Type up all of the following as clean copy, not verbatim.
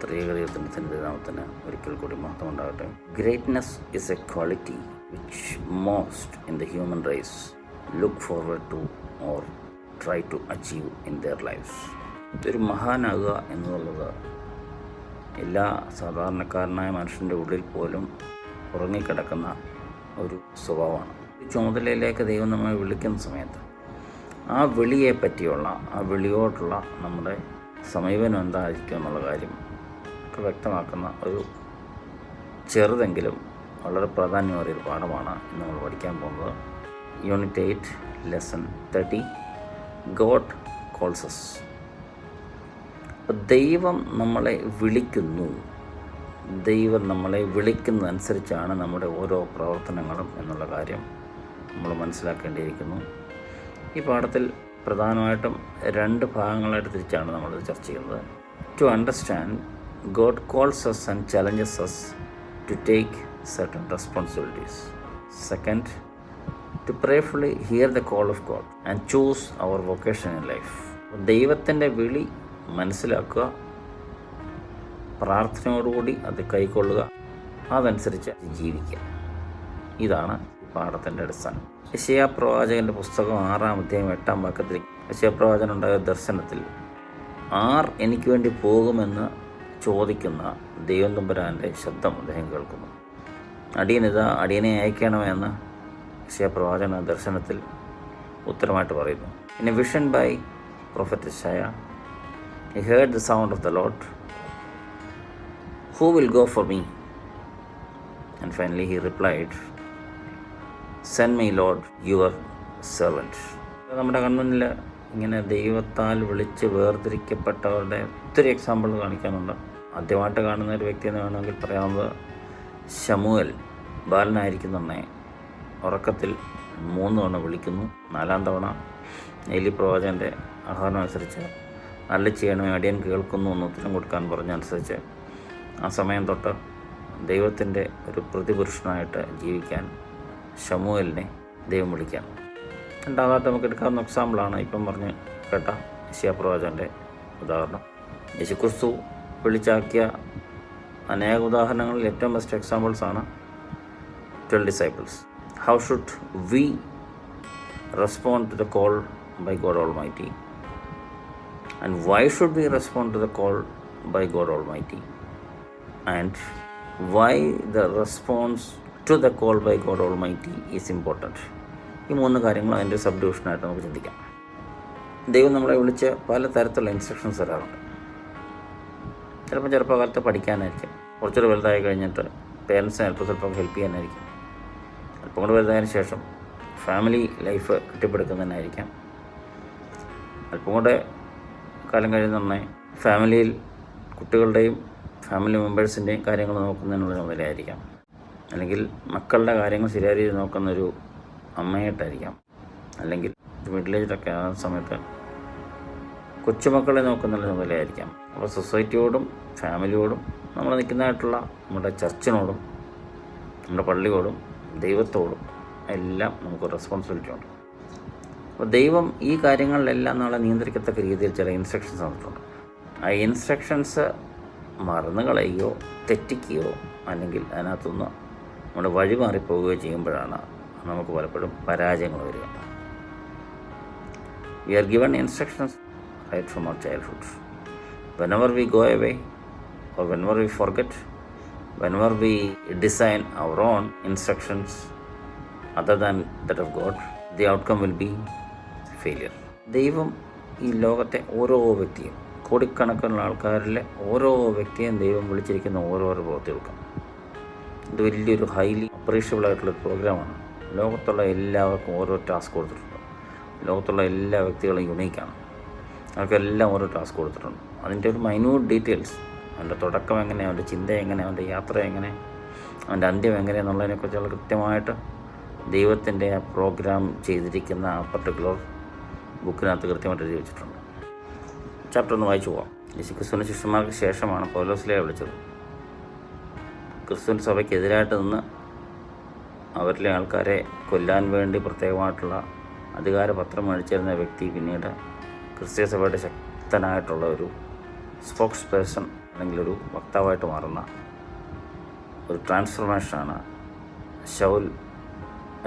ത്രിയേകദൈവത്തിൻ്റെ നാമത്തിന് ഒരിക്കൽ കൂടി മഹത്വം ഉണ്ടാകട്ടെ. Greatness is a quality which most in the human race look forward to or try to achieve in their lifes. ഒരു മഹാനാകുക എന്നുള്ളത് എല്ലാ സാധാരണക്കാരനായ മനുഷ്യൻ്റെ ഉള്ളിൽ പോലും ഉറങ്ങിക്കിടക്കുന്ന ഒരു സ്വഭാവമാണ്. ചുമതലയിലേക്ക് ദൈവം നമ്മെ വിളിക്കുന്ന സമയത്ത് ആ വിളിയെ പറ്റിയുള്ള, ആ വിളിയോടുള്ള നമ്മുടെ സമീപനം എന്തായിരിക്കും എന്നുള്ള കാര്യം ഒക്കെ വ്യക്തമാക്കുന്ന ഒരു ചെറുതെങ്കിലും വളരെ പ്രാധാന്യമേറിയൊരു പാഠമാണ് ഇന്ന് നമ്മൾ പഠിക്കാൻ പോകുന്നത്. Unit 8 lesson 30 God calls us. ദൈവം നമ്മളെ വിളിക്കുന്നു. ദൈവം നമ്മളെ വിളിക്കുന്നതനുസരിച്ചാണ് നമ്മുടെ ഓരോ പ്രവർത്തനങ്ങളും എന്നുള്ള കാര്യം നമ്മൾ മനസ്സിലാക്കേണ്ടിയിരിക്കുന്നു. ഈ പാഠത്തിൽ പ്രധാനമായിട്ടും 2 ഭാഗങ്ങളായിട്ട് തിരിച്ചാണ് നമ്മളിത് ചർച്ച ചെയ്യുന്നത്. To understand God calls us and challenges us to take certain responsibilities. Second, to prayerfully hear the call of God and choose our vocation in life. ദൈവത്തിൻ്റെ വിളി മനസ്സിലാക്കുക, പ്രാർത്ഥനയോടുകൂടി അത് കൈക്കൊള്ളുക, അതനുസരിച്ച് ജീവിക്കുക. ഇതാണ് പാഠത്തിൻ്റെ അടിസ്ഥാനം. യെശയ്യാ പ്രവാചകൻ്റെ പുസ്തകം 6-ാം അധ്യായം 8-ാം വാക്യത്തിൽ യെശയ്യാ പ്രവാചകനുണ്ടായ ദർശനത്തിൽ എനിക്ക് വേണ്ടി പോകുമെന്ന് ചോദിക്കുന്ന ദൈവം തമ്പുരാൻ്റെ ശബ്ദം അദ്ദേഹം കേൾക്കുന്നു. അടിയനെ അയക്കണമെന്ന് യെശയ്യാ പ്രവാചകൻ ദർശനത്തിൽ ഉത്തരമായിട്ട് പറയുന്നു. In a vision by prophet Yeshayya, he heard the sound of the Lord, who will go for me? And finally he replied, send me Lord, your servant. നമ്മുടെ കൺമുന്നിൽ ഇങ്ങനെ ദൈവത്താൽ വിളിച്ച് വേർതിരിക്കപ്പെട്ടവരുടെ ഒത്തിരി എക്സാമ്പിൾ കാണിക്കാനുണ്ട്. ആദ്യമായിട്ട് കാണുന്ന ഒരു വ്യക്തി എന്ന് വേണമെങ്കിൽ പറയാവുന്നത് ശമൂവേൽ. ബാലനായിരിക്കുന്നേ ഉറക്കത്തിൽ 3 തവണ വിളിക്കുന്നു. 4-ാം തവണ ഏലി പ്രവാചകൻ്റെ ആഹ്വാനം അനുസരിച്ച് നല്ല ചെയ്യണമേ, അടിയൻ കേൾക്കുന്നു എന്ന് ഉത്തരം കൊടുക്കാൻ പറഞ്ഞനുസരിച്ച് ആ സമയം തൊട്ട് ദൈവത്തിൻ്റെ ഒരു പ്രതിപുരുഷനായിട്ട് ജീവിക്കാൻ ശമൂവേലിനെ ദൈവം വിളിക്കുകയാണ്. രണ്ടാമതായിട്ട് നമുക്ക് എടുക്കാവുന്ന എക്സാമ്പിളാണ് ഇപ്പം പറഞ്ഞ് കേട്ട യെശയ്യാ പ്രവാചകൻ്റെ ഉദാഹരണം. യേശുക്രിസ്തു വിളിച്ചാക്കിയ അനേക ഉദാഹരണങ്ങളിൽ ഏറ്റവും best എക്സാമ്പിൾസാണ് 12 disciples. How should we respond to the call by God Almighty? And why should we respond to the call by God Almighty? And why the response to the call by God Almighty is important? ഈ 3 കാര്യങ്ങൾ അതിൻ്റെ sub ഡിവിഷനായിട്ട് നമുക്ക് ചിന്തിക്കാം. ദൈവം നമ്മളെ വിളിച്ച് പല തരത്തിലുള്ള ഇൻസ്ട്രക്ഷൻസ് തരാറുണ്ട്. ചിലപ്പോൾ ചെറുപ്പകാലത്ത് പഠിക്കാനായിരിക്കും, കുറച്ചൊരു വലുതായി കഴിഞ്ഞിട്ട് പേരൻസിനെ ചിലപ്പോൾ ഹെൽപ്പ് ചെയ്യാനായിരിക്കും, അല്പം കൂടെ വലുതായതിനു ശേഷം ഫാമിലി ലൈഫ് കെട്ടിപ്പടുക്കുന്നതിനായിരിക്കാം, അല്പം കൂടെ കാലം കഴിയുന്ന ഫാമിലിയിൽ കുട്ടികളുടെയും ഫാമിലി മെമ്പേഴ്സിൻ്റെയും കാര്യങ്ങൾ നോക്കുന്നതിനുള്ള ചുമതലയായിരിക്കാം, അല്ലെങ്കിൽ മക്കളുടെ കാര്യങ്ങൾ ശരിയായ രീതിയിൽ നോക്കുന്നൊരു അമ്മയായിട്ടായിരിക്കാം, അല്ലെങ്കിൽ മിഡിൽ ഏജിലൊക്കെ ആ സമയത്ത് കൊച്ചുമക്കളെ നോക്കുന്നതിനുള്ള ചുമതലയായിരിക്കാം. അപ്പോൾ സൊസൈറ്റിയോടും ഫാമിലിയോടും നമ്മൾ നിൽക്കുന്നതായിട്ടുള്ള നമ്മുടെ ചർച്ചിനോടും നമ്മുടെ പള്ളിയോടും ദൈവത്തോടും എല്ലാം നമുക്ക് റെസ്പോൺസിബിലിറ്റി ഉണ്ട്. അപ്പോൾ ദൈവം ഈ കാര്യങ്ങളിലെല്ലാം നമ്മളെ നിയന്ത്രിക്കത്തക്ക രീതിയിൽ ചില ഇൻസ്ട്രക്ഷൻസ് തന്നിട്ടുണ്ട്. ആ ഇൻസ്ട്രക്ഷൻസ് മറന്നു കളയുകയോ തെറ്റിക്കുകയോ അല്ലെങ്കിൽ അതിനകത്തുനിന്ന് നമ്മുടെ വഴി മാറിപ്പോവുകയോ ചെയ്യുമ്പോഴാണ് നമുക്ക് പലപ്പോഴും പരാജയങ്ങൾ വരിക. We are given instructions right from our childhood. Whenever we go away or whenever we forget, whenever we design our own instructions other than that of God, the outcome will be failure. ദൈവം ഈ ലോകത്തെ ഓരോ വ്യക്തിയും, കോടിക്കണക്കിനുള്ള ആൾക്കാരിലെ ഓരോ വ്യക്തിയും ദൈവം വിളിച്ചിരിക്കുന്ന ഓരോരോ പ്രവൃത്തികൾക്കും. ഇത് വലിയൊരു ഹൈലി അപ്രീഷ്യബിൾ ആയിട്ടുള്ളൊരു പ്രോഗ്രാമാണ്. ലോകത്തുള്ള എല്ലാവർക്കും ഓരോ ടാസ്ക് കൊടുത്തിട്ടുണ്ട്. ലോകത്തുള്ള എല്ലാ വ്യക്തികളും യുണീക്കാണ്. അവർക്കെല്ലാം ഓരോ ടാസ്ക് കൊടുത്തിട്ടുണ്ട്. അതിൻ്റെ ഒരു മൈന്യൂട്ട് ഡീറ്റെയിൽസ്, അവൻ്റെ തുടക്കം എങ്ങനെ, അവൻ്റെ ചിന്ത എങ്ങനെ, അവൻ്റെ യാത്ര എങ്ങനെ, അവൻ്റെ അന്ത്യം എങ്ങനെയെന്നുള്ളതിനെക്കുറിച്ചുള്ള കൃത്യമായിട്ട് ദൈവത്തിൻ്റെ ആ പ്രോഗ്രാം ചെയ്തിരിക്കുന്ന ആ പർട്ടിക്കുലർ ബുക്കിനകത്ത് കൃത്യമായിട്ട് എഴുതി വെച്ചിട്ടുണ്ട്. ചാപ്റ്റർ 1 വായിച്ചു പോകാം. യേശുക്രിസ്തുവിൻ്റെ ശിഷ്യന്മാർക്ക് ശേഷമാണ് പൗലോസിനെ വിളിച്ചത്. ക്രിസ്തുവിൻ സഭയ്ക്കെതിരായിട്ട് നിന്ന് അവരിലെ ആൾക്കാരെ കൊല്ലാൻ വേണ്ടി പ്രത്യേകമായിട്ടുള്ള അധികാരപത്രം മേടിച്ചിരുന്ന വ്യക്തി പിന്നീട് ക്രിസ്തീയ സഭയുടെ ശക്തനായിട്ടുള്ള ഒരു സ്പോക്സ് പേഴ്സൺ അല്ലെങ്കിൽ ഒരു വക്താവായിട്ട് മാറുന്ന ഒരു ട്രാൻസ്ഫർമേഷനാണ് ശൗൽ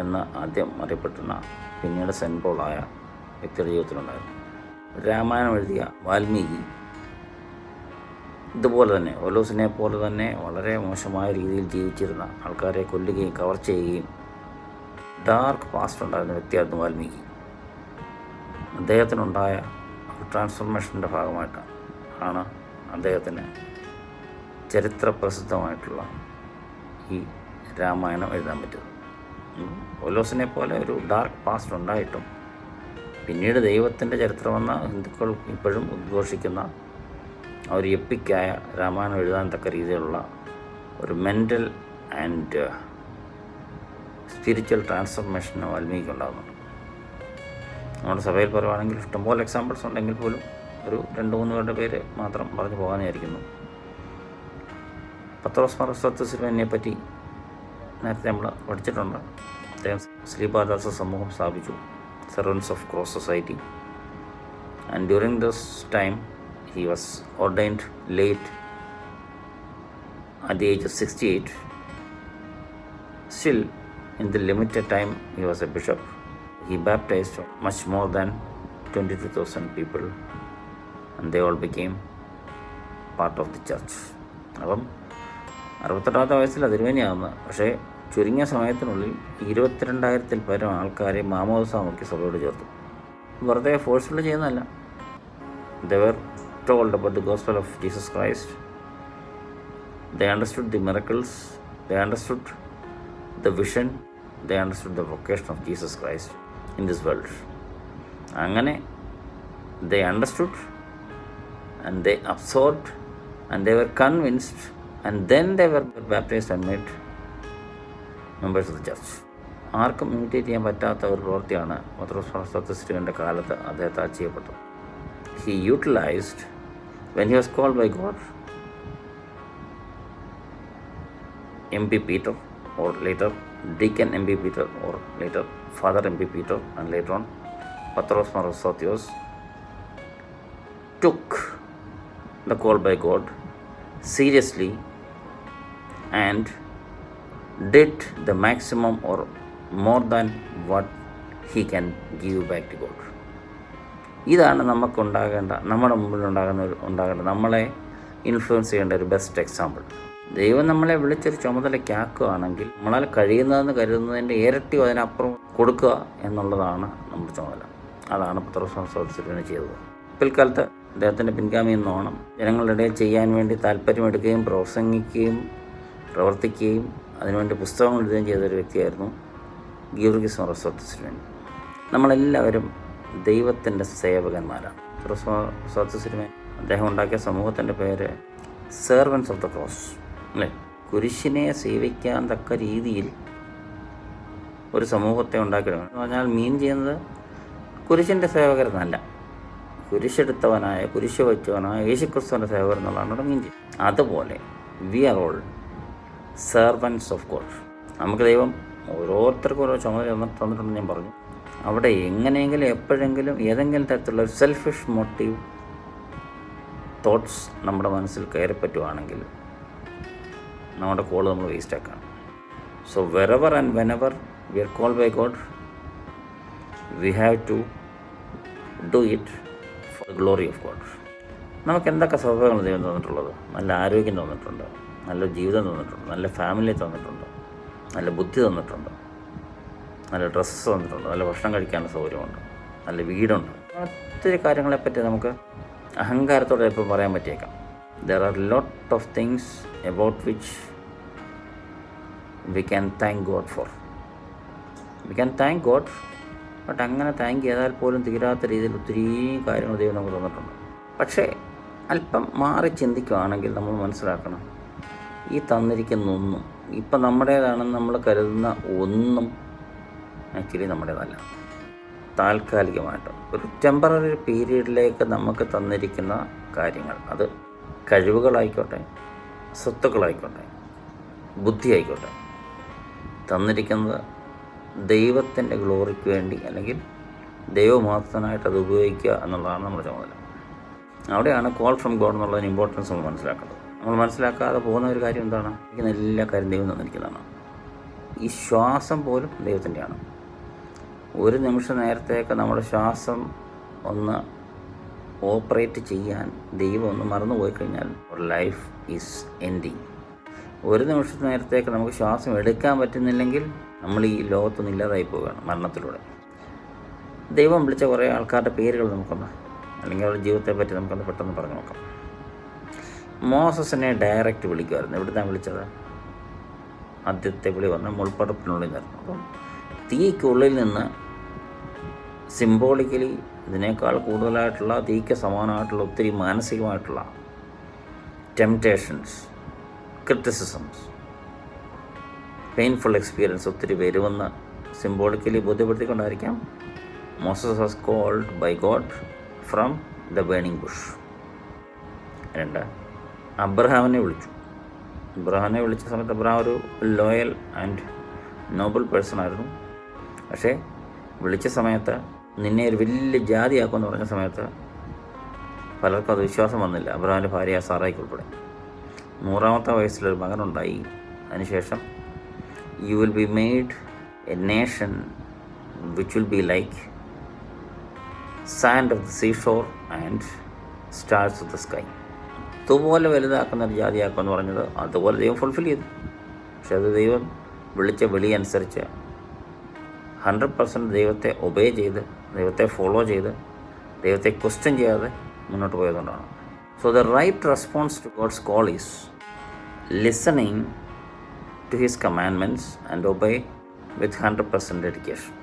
എന്ന ആദ്യം അറിയപ്പെട്ടുന്ന പിന്നീട് സെൻറ്റ് പോളായ വ്യക്തിയുടെ ജീവിതത്തിലുണ്ടായിരുന്നു. രാമായണം എഴുതിയ വാൽമീകി ഇതുപോലെ തന്നെ ഓലോസിനെ പോലെ തന്നെ വളരെ മോശമായ രീതിയിൽ ജീവിച്ചിരുന്ന ആൾക്കാരെ കൊല്ലുകയും കവർ ചെയ്യുകയും ഡാർക്ക് പാസ്റ്റ് ഉണ്ടായിരുന്ന വ്യക്തിയായിരുന്നു വാൽമീകി. അദ്ദേഹത്തിനുണ്ടായ ഒരു ട്രാൻസ്ഫോർമേഷൻ്റെ ഭാഗമായിട്ടാണ് അദ്ദേഹത്തിന് ചരിത്ര പ്രസിദ്ധമായിട്ടുള്ള ഈ രാമായണം എഴുതാൻ പറ്റിയത്. ഓലോസിനെ പോലെ ഒരു ഡാർക്ക് പാസ്റ്റ് ഉണ്ടായിട്ടും പിന്നീട് ദൈവത്തിൻ്റെ ചരിത്രമെന്ന ഹിന്ദുക്കൾ ഇപ്പോഴും ഉദ്ഘോഷിക്കുന്ന ഒരു എപ്പിക്കായ രാമായണം എഴുതാൻ തക്ക രീതിയിലുള്ള ഒരു മെൻ്റൽ ആൻഡ് സ്പിരിച്വൽ ട്രാൻസ്ഫർമേഷൻ വാൽമീകിക്ക് ഉണ്ടാകുന്നുണ്ട്. നമ്മുടെ സഭയിൽ പറയുവാണെങ്കിൽ ഇഷ്ടംപോലെ എക്സാമ്പിൾസ് ഉണ്ടെങ്കിൽ പോലും ഒരു 2-3 പേരുടെ പേര് മാത്രം പറഞ്ഞു പോകാനായിരിക്കുന്നു. പത്രോസ് മാർ സത്യസിൽവനെ പറ്റി നേരത്തെ നമ്മൾ പഠിച്ചിട്ടുണ്ട്. അദ്ദേഹം ശ്രീപാദാസ സമൂഹം സ്ഥാപിച്ചു, servants of cross society. And during this time he was ordained late at the age of 68. Still, in the limited time he was a bishop, he baptized much more than 22,000 people, and they all became part of the church. അപ്പം 68-ാമത്തെ വയസ്സിൽ തിരുമേനിയാവുന്നത്, പക്ഷേ ചുരുങ്ങിയ സമയത്തിനുള്ളിൽ 22,000-ൽ പരം ആൾക്കാരെ മാമോദിസ മുക്കി സഭയോട് ചേർത്തു. വെറുതെ ഫോഴ്സ്ഫുള്ളി ചെയ്യുന്നതല്ല. they were told about the gospel of Jesus Christ. They understood the miracles, they understood the vision, they understood the vocation of Jesus Christ in this world. അങ്ങനെ they understood and they absorbed and they were convinced, and then they were baptized and made members of the church. ആർക്കും imitate ചെയ്യാൻ പറ്റാത്ത ഒരു പ്രവൃത്തിയാണ് പത്രോസ് സത്യസിൽവൻ്റെ കാലത്ത് അദ്ദേഹത്താൽ ചെയ്യപ്പെട്ടത്. He utilized, when he was called by God, M.P. Peter, or later Deacon M.P. Peter, or later Father M.P. Peter, and later on Patros Marosothios, took the call by God seriously and did the maximum or more than what he can give back to God. ഇതാണ് നമുക്കുണ്ടാകേണ്ട, നമ്മുടെ മുമ്പിൽ ഉണ്ടാകേണ്ട നമ്മളെ influence ചെയ്യേണ്ട ഒരു best example. ദൈവം നമ്മളെ വിളിച്ചൊരു ചുമതലയ്ക്കാക്കുകയാണെങ്കിൽ നമ്മളാൽ കഴിയുന്നതെന്ന് കരുതുന്നതിൻ്റെ ഇരട്ടി അതിനപ്പുറം കൊടുക്കുക എന്നുള്ളതാണ് നമ്മുടെ ചുമതല. അതാണ് പത്രോസ് സത്യസിൽവൻ ചെയ്തത്. പിൽക്കാലത്ത് അദ്ദേഹത്തിൻ്റെ പിൻഗാമി എന്നോണം ജനങ്ങളുടെ ഇടയിൽ ചെയ്യാൻ വേണ്ടി താല്പര്യമെടുക്കുകയും പ്രസംഗിക്കുകയും പ്രവർത്തിക്കുകയും അതിനുവേണ്ടി പുസ്തകങ്ങൾ എഴുതുകയും ചെയ്തൊരു വ്യക്തിയായിരുന്നു ഗീവർഗീസ് മാർ സത്യസിൽവൻ. നമ്മളെല്ലാവരും ദൈവത്തിൻ്റെ സേവകന്മാരാണ്. സത്യസിൽവൻ അദ്ദേഹം ഉണ്ടാക്കിയ സമൂഹത്തിൻ്റെ പേര് സെർവൻസ് ഓഫ് ദ ക്രോസ്, അല്ലേ? കുരിശിനെ സേവിക്കാൻ തക്ക രീതിയിൽ ഒരു സമൂഹത്തെ ഉണ്ടാക്കിയിടണം എന്ന് പറഞ്ഞാൽ മീൻ ചെയ്യുന്നത് കുരിശിൻ്റെ സേവകരെന്നല്ല, കുരിശെടുത്തവനായ കുരിശ് വച്ചവനായ യേശുക്രിസ്തുവിൻ്റെ സേവകർ എന്നുള്ളതാണ് ഇവിടെ മീൻ ചെയ്യുന്നത്. അതുപോലെ we are all servants of God. നമുക്ക് ദൈവം ഓരോരുത്തർക്കും ഓരോ ചുമതല തന്നിട്ടുണ്ടെന്ന് ഞാൻ പറഞ്ഞു. അവിടെ എങ്ങനെയെങ്കിലും എപ്പോഴെങ്കിലും ഏതെങ്കിലും തരത്തിലുള്ള ഒരു സെൽഫിഷ് മോട്ടീവ് തോട്ട്സ് നമ്മുടെ മനസ്സിൽ കയറിപ്പറ്റുവാണെങ്കിൽ നമ്മുടെ കോൾ നമ്മൾ വേസ്റ്റ് ആക്കുകയാണ്. So wherever and whenever we are called by God, we have to do it for the glory of God. നമുക്ക് എന്തൊക്കെ സൗഭാഗ്യങ്ങൾ ദൈവം തന്നിട്ടുള്ളത്? നല്ല ആരോഗ്യം തന്നിട്ടുണ്ട്, നല്ല ജീവിതം തന്നിട്ടുണ്ട്, നല്ല ഫാമിലി തന്നിട്ടുണ്ട്, നല്ല ബുദ്ധി തന്നിട്ടുണ്ട്, നല്ല ഡ്രസ്സ് തന്നിട്ടുണ്ട്, നല്ല ഭക്ഷണം കഴിക്കാനുള്ള സൗകര്യമുണ്ട്, നല്ല വീടുണ്ട്. ഒത്തിരി കാര്യങ്ങളെപ്പറ്റി നമുക്ക് അഹങ്കാരത്തോടെ ഇപ്പോൾ പറയാൻ പറ്റിയേക്കാം. There are lot of things about which we can thank God for. We can thank God, but അങ്ങനെ താങ്ക് ചെയ്താൽ പോലും തീരാത്ത രീതിയിൽ ഒത്തിരി കാര്യങ്ങൾ ദൈവം നമുക്ക് തന്നിട്ടുണ്ട്. പക്ഷേ അല്പം മാറി ചിന്തിക്കുകയാണെങ്കിൽ നമ്മൾ മനസ്സിലാക്കണം, ഈ തന്നിരിക്കുന്ന ഒന്നും ഇപ്പം നമ്മുടേതാണെന്ന് നമ്മൾ കരുതുന്ന ഒന്നും ആക്ച്വലി നമ്മുടേതല്ല. താൽക്കാലികമായിട്ട് ഒരു ടെമ്പററി പീരീഡിലേക്ക് നമുക്ക് തന്നിരിക്കുന്ന കാര്യങ്ങൾ, അത് കഴിവുകളായിക്കോട്ടെ, സ്വത്തുക്കളായിക്കോട്ടെ, ബുദ്ധി ആയിക്കോട്ടെ, തന്നിരിക്കുന്നത് ദൈവത്തിൻ്റെ ഗ്ലോറിക്ക് വേണ്ടി അല്ലെങ്കിൽ ദൈവമാത്രനായിട്ട് അത് ഉപയോഗിക്കുക എന്നുള്ളതാണ് നമ്മുടെ ചുമതല. അവിടെയാണ് കോൾ ഫ്രം ഗോഡ് എന്നുള്ളതിന് ഇമ്പോർട്ടൻസ് നമ്മൾ മനസ്സിലാക്കേണ്ടത്. നമ്മൾ മനസ്സിലാക്കാതെ പോകുന്ന ഒരു കാര്യം എന്താണ്? ഇരിക്കുന്ന എല്ലാ കാര്യം ദൈവം തന്നിരിക്കുന്നതാണ്. ഈ ശ്വാസം പോലും ദൈവത്തിൻ്റെയാണ്. ഒരു നിമിഷം നേരത്തേക്ക് നമ്മുടെ ശ്വാസം ഒന്ന് ഓപ്പറേറ്റ് ചെയ്യാൻ ദൈവം ഒന്ന് മറന്നു പോയി കഴിഞ്ഞാൽ ലൈഫ് ഈസ് എൻഡിങ്. ഒരു നിമിഷ നേരത്തേക്ക് നമുക്ക് ശ്വാസം എടുക്കാൻ പറ്റുന്നില്ലെങ്കിൽ നമ്മൾ ഈ ലോകത്തൊന്നും ഇല്ലാതായി പോവുകയാണ് മരണത്തിലൂടെ. ദൈവം വിളിച്ച കുറേ ആൾക്കാരുടെ പേരുകൾ നമുക്കൊന്ന്, അല്ലെങ്കിൽ അവരുടെ ജീവിതത്തെ പറ്റി നമുക്കൊന്ന് പെട്ടെന്ന് പറഞ്ഞു നോക്കാം. മോസസിനെ ഡയറക്റ്റ് വിളിക്കുമായിരുന്നു. എവിടുന്നാണ് വിളിച്ചത്? ആദ്യത്തെ വിളി വന്ന മുൾപ്പടപ്പിനുള്ളിൽ നിന്നായിരുന്നു. അപ്പം തീക്കുള്ളിൽ നിന്ന് സിംബോളിക്കലി ഇതിനേക്കാൾ കൂടുതലായിട്ടുള്ള, തീക്ക് സമാനമായിട്ടുള്ള ഒത്തിരി മാനസികമായിട്ടുള്ള ടെംപ്റ്റേഷൻസ്, ക്രിറ്റിസിസംസ്, പെയിൻഫുൾ എക്സ്പീരിയൻസ് ഒത്തിരി വരുമെന്ന് സിംബോളിക്കലി ബോധ്യപ്പെടുത്തിക്കൊണ്ടായിരിക്കാം Moses was called by God from the burning bush. 2, അബ്രഹാമിനെ വിളിച്ചു. അബ്രഹാമിനെ വിളിച്ച സമയത്ത് അബ്രഹാം ഒരു ലോയൽ ആൻഡ് നോബൽ പേഴ്സൺ ആയിരുന്നു. പക്ഷേ വിളിച്ച സമയത്ത് നിന്നെ ഒരു വലിയ ജാതിയാക്കുമെന്ന് പറഞ്ഞ സമയത്ത് പലർക്കും അത് വിശ്വാസം വന്നില്ല. അബ്രഹാമിൻ്റെ ഭാര്യ സാറായിക്ക് ഉൾപ്പെടെ. 100ാമത്തെ വയസ്സിലൊരു മകനുണ്ടായി. അതിനുശേഷം you will be made A nation which will be like sand of the seashore and stars of the sky. അതുപോലെ വലുതാക്കുന്ന ഒരു ജാതിയാക്കുമെന്ന് പറഞ്ഞത് അതുപോലെ ദൈവം ഫുൾഫിൽ ചെയ്തു. പക്ഷെ അത് ദൈവം വിളിച്ച വിളി അനുസരിച്ച് 100% ദൈവത്തെ ഒബേ ചെയ്ത്, ദൈവത്തെ ഫോളോ ചെയ്ത്, ദൈവത്തെ ക്വസ്റ്റ്യൻ ചെയ്യാതെ മുന്നോട്ട് പോയതുകൊണ്ടാണ്. So the right response to God's call is listening to his commandments and obey with 100% dedication.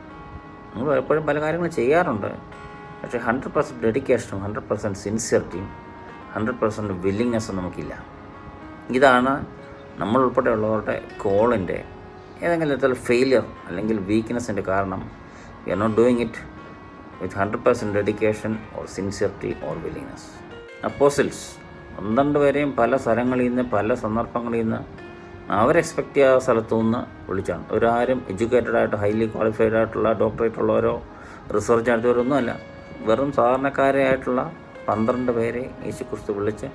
നമ്മൾ എപ്പോഴും പല കാര്യങ്ങളും ചെയ്യാറുണ്ട്. പക്ഷേ 100% ഡെഡിക്കേഷനും 100% സിൻസിയറിറ്റിയും 100% വില്ലിങ്നെസ്സും നമുക്കില്ല. ഇതാണ് നമ്മൾ ഉൾപ്പെടെയുള്ളവരുടെ കോളിൻ്റെ ഏതെങ്കിലും തരത്തിൽ ഫെയിലിയർ അല്ലെങ്കിൽ വീക്ക്നെസ്സിൻ്റെ കാരണം. We are not doing it with 100% dedication or sincerity or willingness. Apostles 12 പേരെയും പല സ്ഥലങ്ങളിൽ നിന്ന്, പല സന്ദർഭങ്ങളിൽ നിന്ന് അവരെക്സ്പെക്റ്റ് ചെയ്യാത്ത സ്ഥലത്തു നിന്ന് വിളിച്ചാണ്. ഒരാരും എഡ്യൂക്കേറ്റഡ് ആയിട്ട്, ഹൈലി ക്വാളിഫൈഡ് ആയിട്ടുള്ള, ഡോക്ടറേറ്റ് ഉള്ളവരോ റിസർച്ച് നടത്തിയവരൊന്നുമല്ല. വെറും സാധാരണക്കാരായിട്ടുള്ള 12 പേരെ യേശുക്രിസ്തു വിളിച്ച്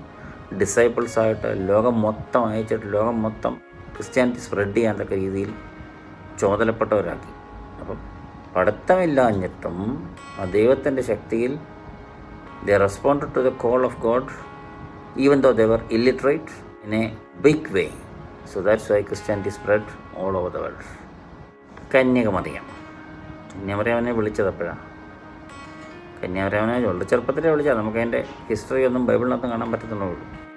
ഡിസൈപ്പിൾസായിട്ട് ലോകം മൊത്തം അയച്ചിട്ട് ലോകം മൊത്തം ക്രിസ്ത്യാനിറ്റി സ്പ്രെഡ് ചെയ്യാൻ തക്ക രീതിയിൽ ചുമതലപ്പെട്ടവരാക്കി. അപ്പം പഠിത്തമില്ലാഞ്ഞിട്ടും ആ ദൈവത്തിൻ്റെ ശക്തിയിൽ they responded to the call of God even though they were illiterate in a big way. So that's why Christianity spread all over the world. കന്യാമറിയാമനെ വിളിച്ചത് എപ്പോഴാണ്? കന്യാമറിയാമനെ വളരെ ചെറുപ്പത്തിലേ വിളിച്ചാൽ നമുക്കതിൻ്റെ ഹിസ്റ്ററി ഒന്നും ബൈബിളിനകത്തും കാണാൻ പറ്റത്തുള്ളൂ.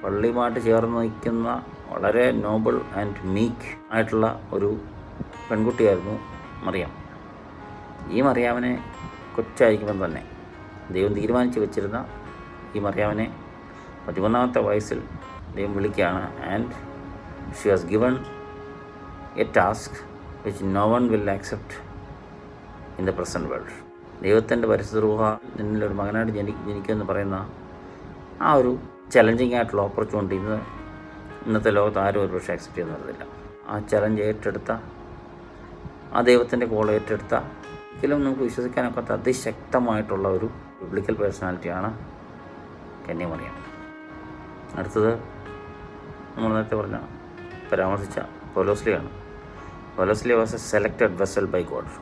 പള്ളിയുമായിട്ട് ചേർന്ന് നിൽക്കുന്ന വളരെ നോബിൾ ആൻഡ് മീക്ക് ആയിട്ടുള്ള ഒരു പെൺകുട്ടിയായിരുന്നു മറിയാം. ഈ മറിയാമനെ കൊച്ചായിരിക്കുമ്പം തന്നെ ദൈവം തീരുമാനിച്ച് വെച്ചിരുന്ന ഈ മറിയാമനെ 13ാമത്തെ വയസ്സിൽ ദൈവം വിളിക്കുകയാണ്. And she was given a task which no one will accept in the present world. ദൈവത്തിൻ്റെ പരിശുദ്ധ റൂഹ നിന്നിലൊരു മകനായിട്ട് ജനിക്കുമെന്ന് പറയുന്ന ആ ഒരു ചലഞ്ചിങ് ആയിട്ടുള്ള ഓപ്പർച്യൂണിറ്റി ഇന്നത്തെ ലോകത്ത് ആരും ഒരുപക്ഷെ ആക്സെപ്റ്റ് ചെയ്യുന്ന വരുന്നില്ല. ആ ചലഞ്ച് ഏറ്റെടുത്ത, ആ ദൈവത്തിൻ്റെ കോൾ ഏറ്റെടുത്ത, ഒരിക്കലും നമുക്ക് വിശ്വസിക്കാനൊക്കാത്ത അതിശക്തമായിട്ടുള്ള ഒരു ബിബ്ലിക്കൽ പേഴ്സണാലിറ്റിയാണ് കന്യാമറിയാം. അടുത്തത് നമ്മൾ നേരത്തെ പരാമർശിച്ച പൗലോസ്ലിയാണ്. പൗലോസ്ലി was a selected vessel by God.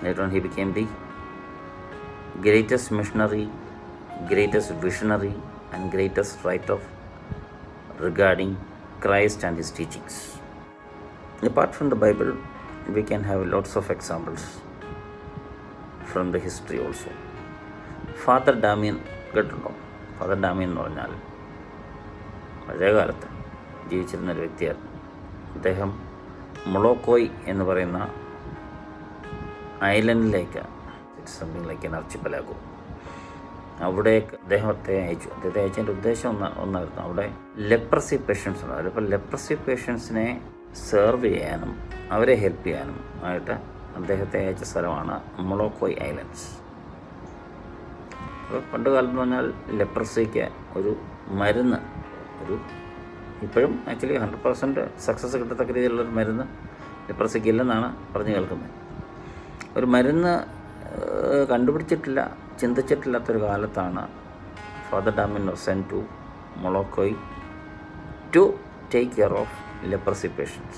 Later on he became the greatest missionary, greatest visionary and greatest writer regarding Christ and his teachings. Apart from the Bible, we can have lots of examples from the history also. Father Damien കേട്ടിട്ടുണ്ടോ? Father Damien എന്ന് പറഞ്ഞാൽ പഴയകാലത്ത് ജീവിച്ചിരുന്നൊരു വ്യക്തിയായിരുന്നു. അദ്ദേഹം Molokai എന്ന് പറയുന്ന ഐലൻഡിലേക്ക്, it's something like an archipelago, അവിടേക്ക് അദ്ദേഹത്തെ അയച്ചതിൻ്റെ ഉദ്ദേശം ഒന്നായിരുന്നു. അവിടെ ലെപ്രസി പേഷ്യൻസ് ഉണ്ട്. അതിലിപ്പോൾ ലെപ്രസി പേഷ്യൻസിനെ സെർവ് ചെയ്യാനും അവരെ ഹെൽപ്പ് ചെയ്യാനും ആയിട്ട് അദ്ദേഹത്തെ അയച്ച സ്ഥലമാണ് മൊളോക്കോയ് ഐലൻഡ്സ്. അപ്പോൾ പണ്ട് കാലത്ത് എന്ന് പറഞ്ഞാൽ ലെപ്രസിക്ക് ഒരു മരുന്ന്, ഇപ്പോഴും ആക്ച്വലി 100% സക്സസ് കിട്ടത്തക്ക രീതിയിലുള്ളൊരു മരുന്ന് ലെപ്രസിക്ക് ഇല്ലെന്നാണ് പറഞ്ഞു കേൾക്കുന്നത്. ഒരു മരുന്ന് കണ്ടുപിടിച്ചിട്ടില്ല, ചിന്തിച്ചിട്ടില്ലാത്തൊരു കാലത്താണ് Father Damien was sent to Molokai to take care of leprosy patients.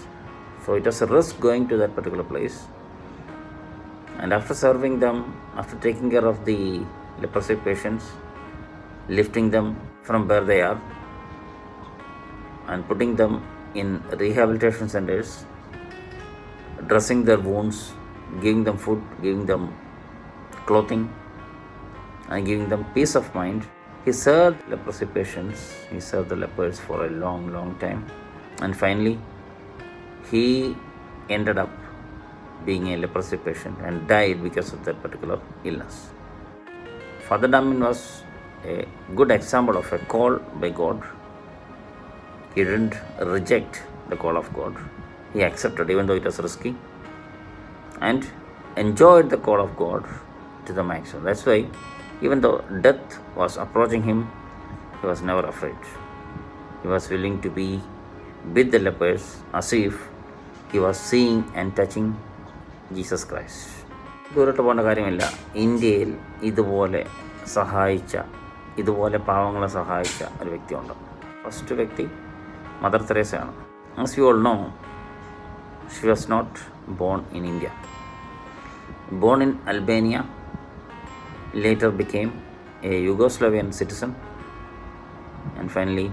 So it was a risk going to that particular place. And after serving them, after taking care of the leprosy patients, lifting them from where they are and putting them in rehabilitation centers, dressing their wounds, giving them food, giving them clothing, and giving them peace of mind, he served leprosy patients, he served the lepers for a long, long time. And finally, he ended up being a leprosy patient and died because of that particular illness. Father Damien was a good example of a call by God. He didn't reject the call of God. He accepted, even though it was risky, and enjoyed the call of God to the maximum. That's why, even though death was approaching him, he was never afraid. He was willing to be with the lepers as if he was seeing and touching Jesus Christ. ദൂരോട്ട് പോകേണ്ട കാര്യമില്ല. ഇന്ത്യയിൽ ഇതുപോലെ പാവങ്ങളെ സഹായിച്ച ഒരു വ്യക്തിയുണ്ട്. First വ്യക്തി mother തെരേസയാണ്. As you all know, she was not born in India. Born in Albania, later became a Yugoslavian citizen, and finally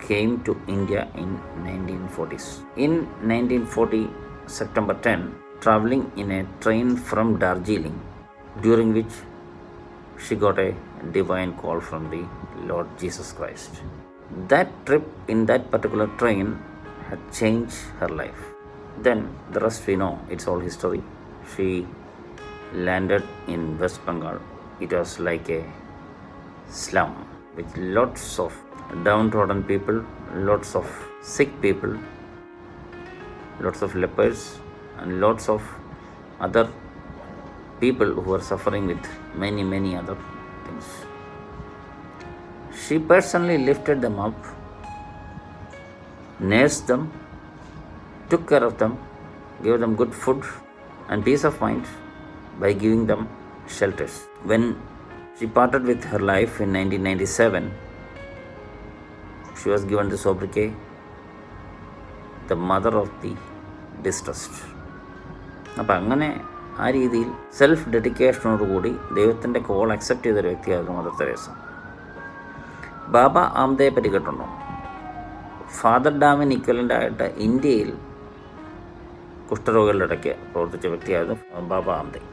came to India in 1940s. In 1940, September 10, traveling in a train from Darjeeling, during which she got a divine call from the Lord Jesus Christ. That trip in that particular train had changed her life. Then the rest we know, it's all history. She landed in West Bengal. It was like a slum with lots of downtrodden people, lots of sick people, lots of lepers, and lots of other people who are suffering with many other things. She personally lifted them up, nursed them, took care of them, gave them good food and peace of mind by giving them shelters. When she parted with her life in 1997, she was given the sobriquet, the mother of the distressed. അപ്പം അങ്ങനെ ആ രീതിയിൽ self ഡെഡിക്കേഷനോടുകൂടി ദൈവത്തിൻ്റെ call accept ചെയ്തൊരു വ്യക്തിയായിരുന്നു mother Teresa. ബാബ ആംദയെ പറ്റി കേട്ടുണ്ടോ? Father Damien ഇക്വലൻ്റായിട്ട് ഇന്ത്യയിൽ കുഷ്ഠരോഗികളുടെ ഇടയ്ക്ക് പ്രവർത്തിച്ച വ്യക്തിയായിരുന്നു Baba Amte.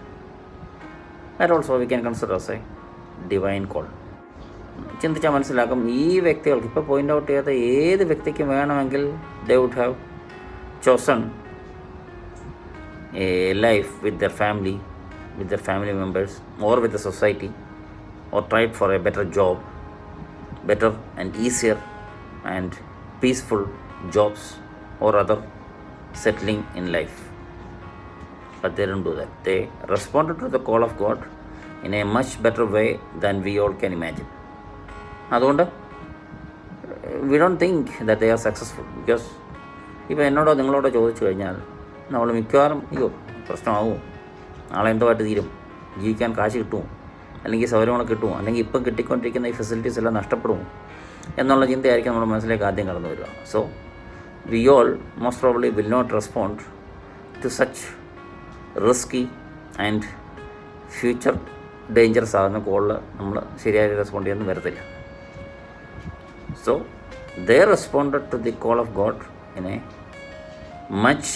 That also we can consider as a divine call. ചിന്തിച്ചാൽ മനസ്സിലാക്കും ഈ വ്യക്തികൾക്ക് ഇപ്പോൾ പോയിൻ്റ് ഔട്ട് ചെയ്യാത്ത ഏത് വ്യക്തിക്കും വേണമെങ്കിൽ they would have chosen a life with their family members, or with the society, or tried for a better job, better and easier and peaceful jobs, or other settling in life. But they didn't do that. They responded to the call of God in a much better way than we all can imagine. അതുകൊണ്ട് we don't think that they are successful, because ഇപ്പോൾ എന്നോടോ നിങ്ങളോടോ ചോദിച്ചു കഴിഞ്ഞാൽ നമ്മൾ മിക്കവാറും പ്രശ്നമാവും, നാളെ എന്തുമായിട്ട് തീരും, ജീവിക്കാൻ കാശ് കിട്ടുമോ, അല്ലെങ്കിൽ സൗകര്യങ്ങളൊക്കെ കിട്ടുമോ, അല്ലെങ്കിൽ ഇപ്പം കിട്ടിക്കൊണ്ടിരിക്കുന്ന ഈ ഫെസിലിറ്റീസ് എല്ലാം നഷ്ടപ്പെടുമോ എന്നുള്ള ചിന്തയായിരിക്കും നമ്മുടെ മനസ്സിലേക്ക് ആദ്യം കടന്നു വരിക. So we all most probably will not respond to such risky and future dangerous ആകുന്ന കോളിൽ നമ്മൾ ശരിയായി റെസ്പോണ്ട് ചെയ്യാൻ വരത്തില്ല. So they responded to the call of God in a much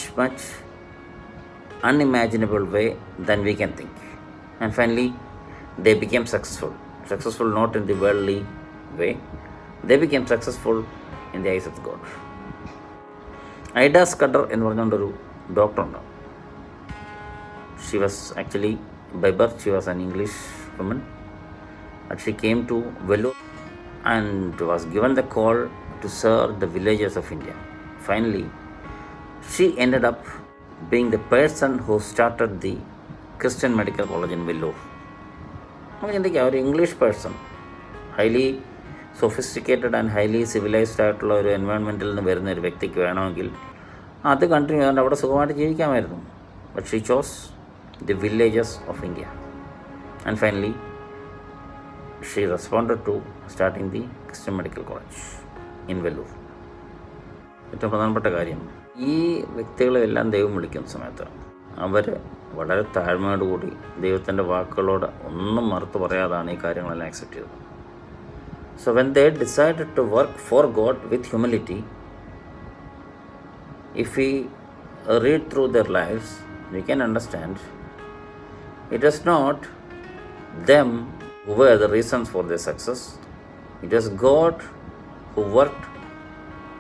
unimaginable way than we can think. And finally, they became successful not in the worldly way, they became successful in the eyes of God. Ida Scudder എന്ന് പറഞ്ഞുകൊണ്ടൊരു ഡോക്ടറുണ്ട്. She was actually, by birth she was an English woman, but she came to Vellore and was given the call to serve the villages of India. Finally, she ended up being the person who started the Christian Medical College in Vellore. നമ്മൾ ചിന്തിക്കുക, ഒരു English person, highly sophisticated and highly civilised ആയിട്ടുള്ള ഒരു എൻവയോൺമെൻറ്റിൽ നിന്ന് വരുന്ന ഒരു വ്യക്തിക്ക് വേണമെങ്കിൽ അത് കണ്ടിന്യൂ ചെയ്തുകൊണ്ട് അവിടെ സുഖമായിട്ട് ജീവിക്കാമായിരുന്നു. But she chose the villages of India. And finally she responded to starting the Christian Medical College in Vellore. ഏറ്റവും പ്രധാനപ്പെട്ട കാര്യം, ഈ വ്യക്തികളെല്ലാം ദൈവം വിളിക്കുന്ന സമയത്ത് അവർ വളരെ താഴ്മയോടുകൂടി ദൈവത്തിൻ്റെ വാക്കുകളോട് ഒന്നും മറുത്ത് പറയാതാണ് ഈ കാര്യങ്ങളെല്ലാം അക്സെപ്റ്റ് ചെയ്തത്. So when they decided to work for God with humility, if we read through their lives, we can understand it is not them who were the reasons for their success. It is God who worked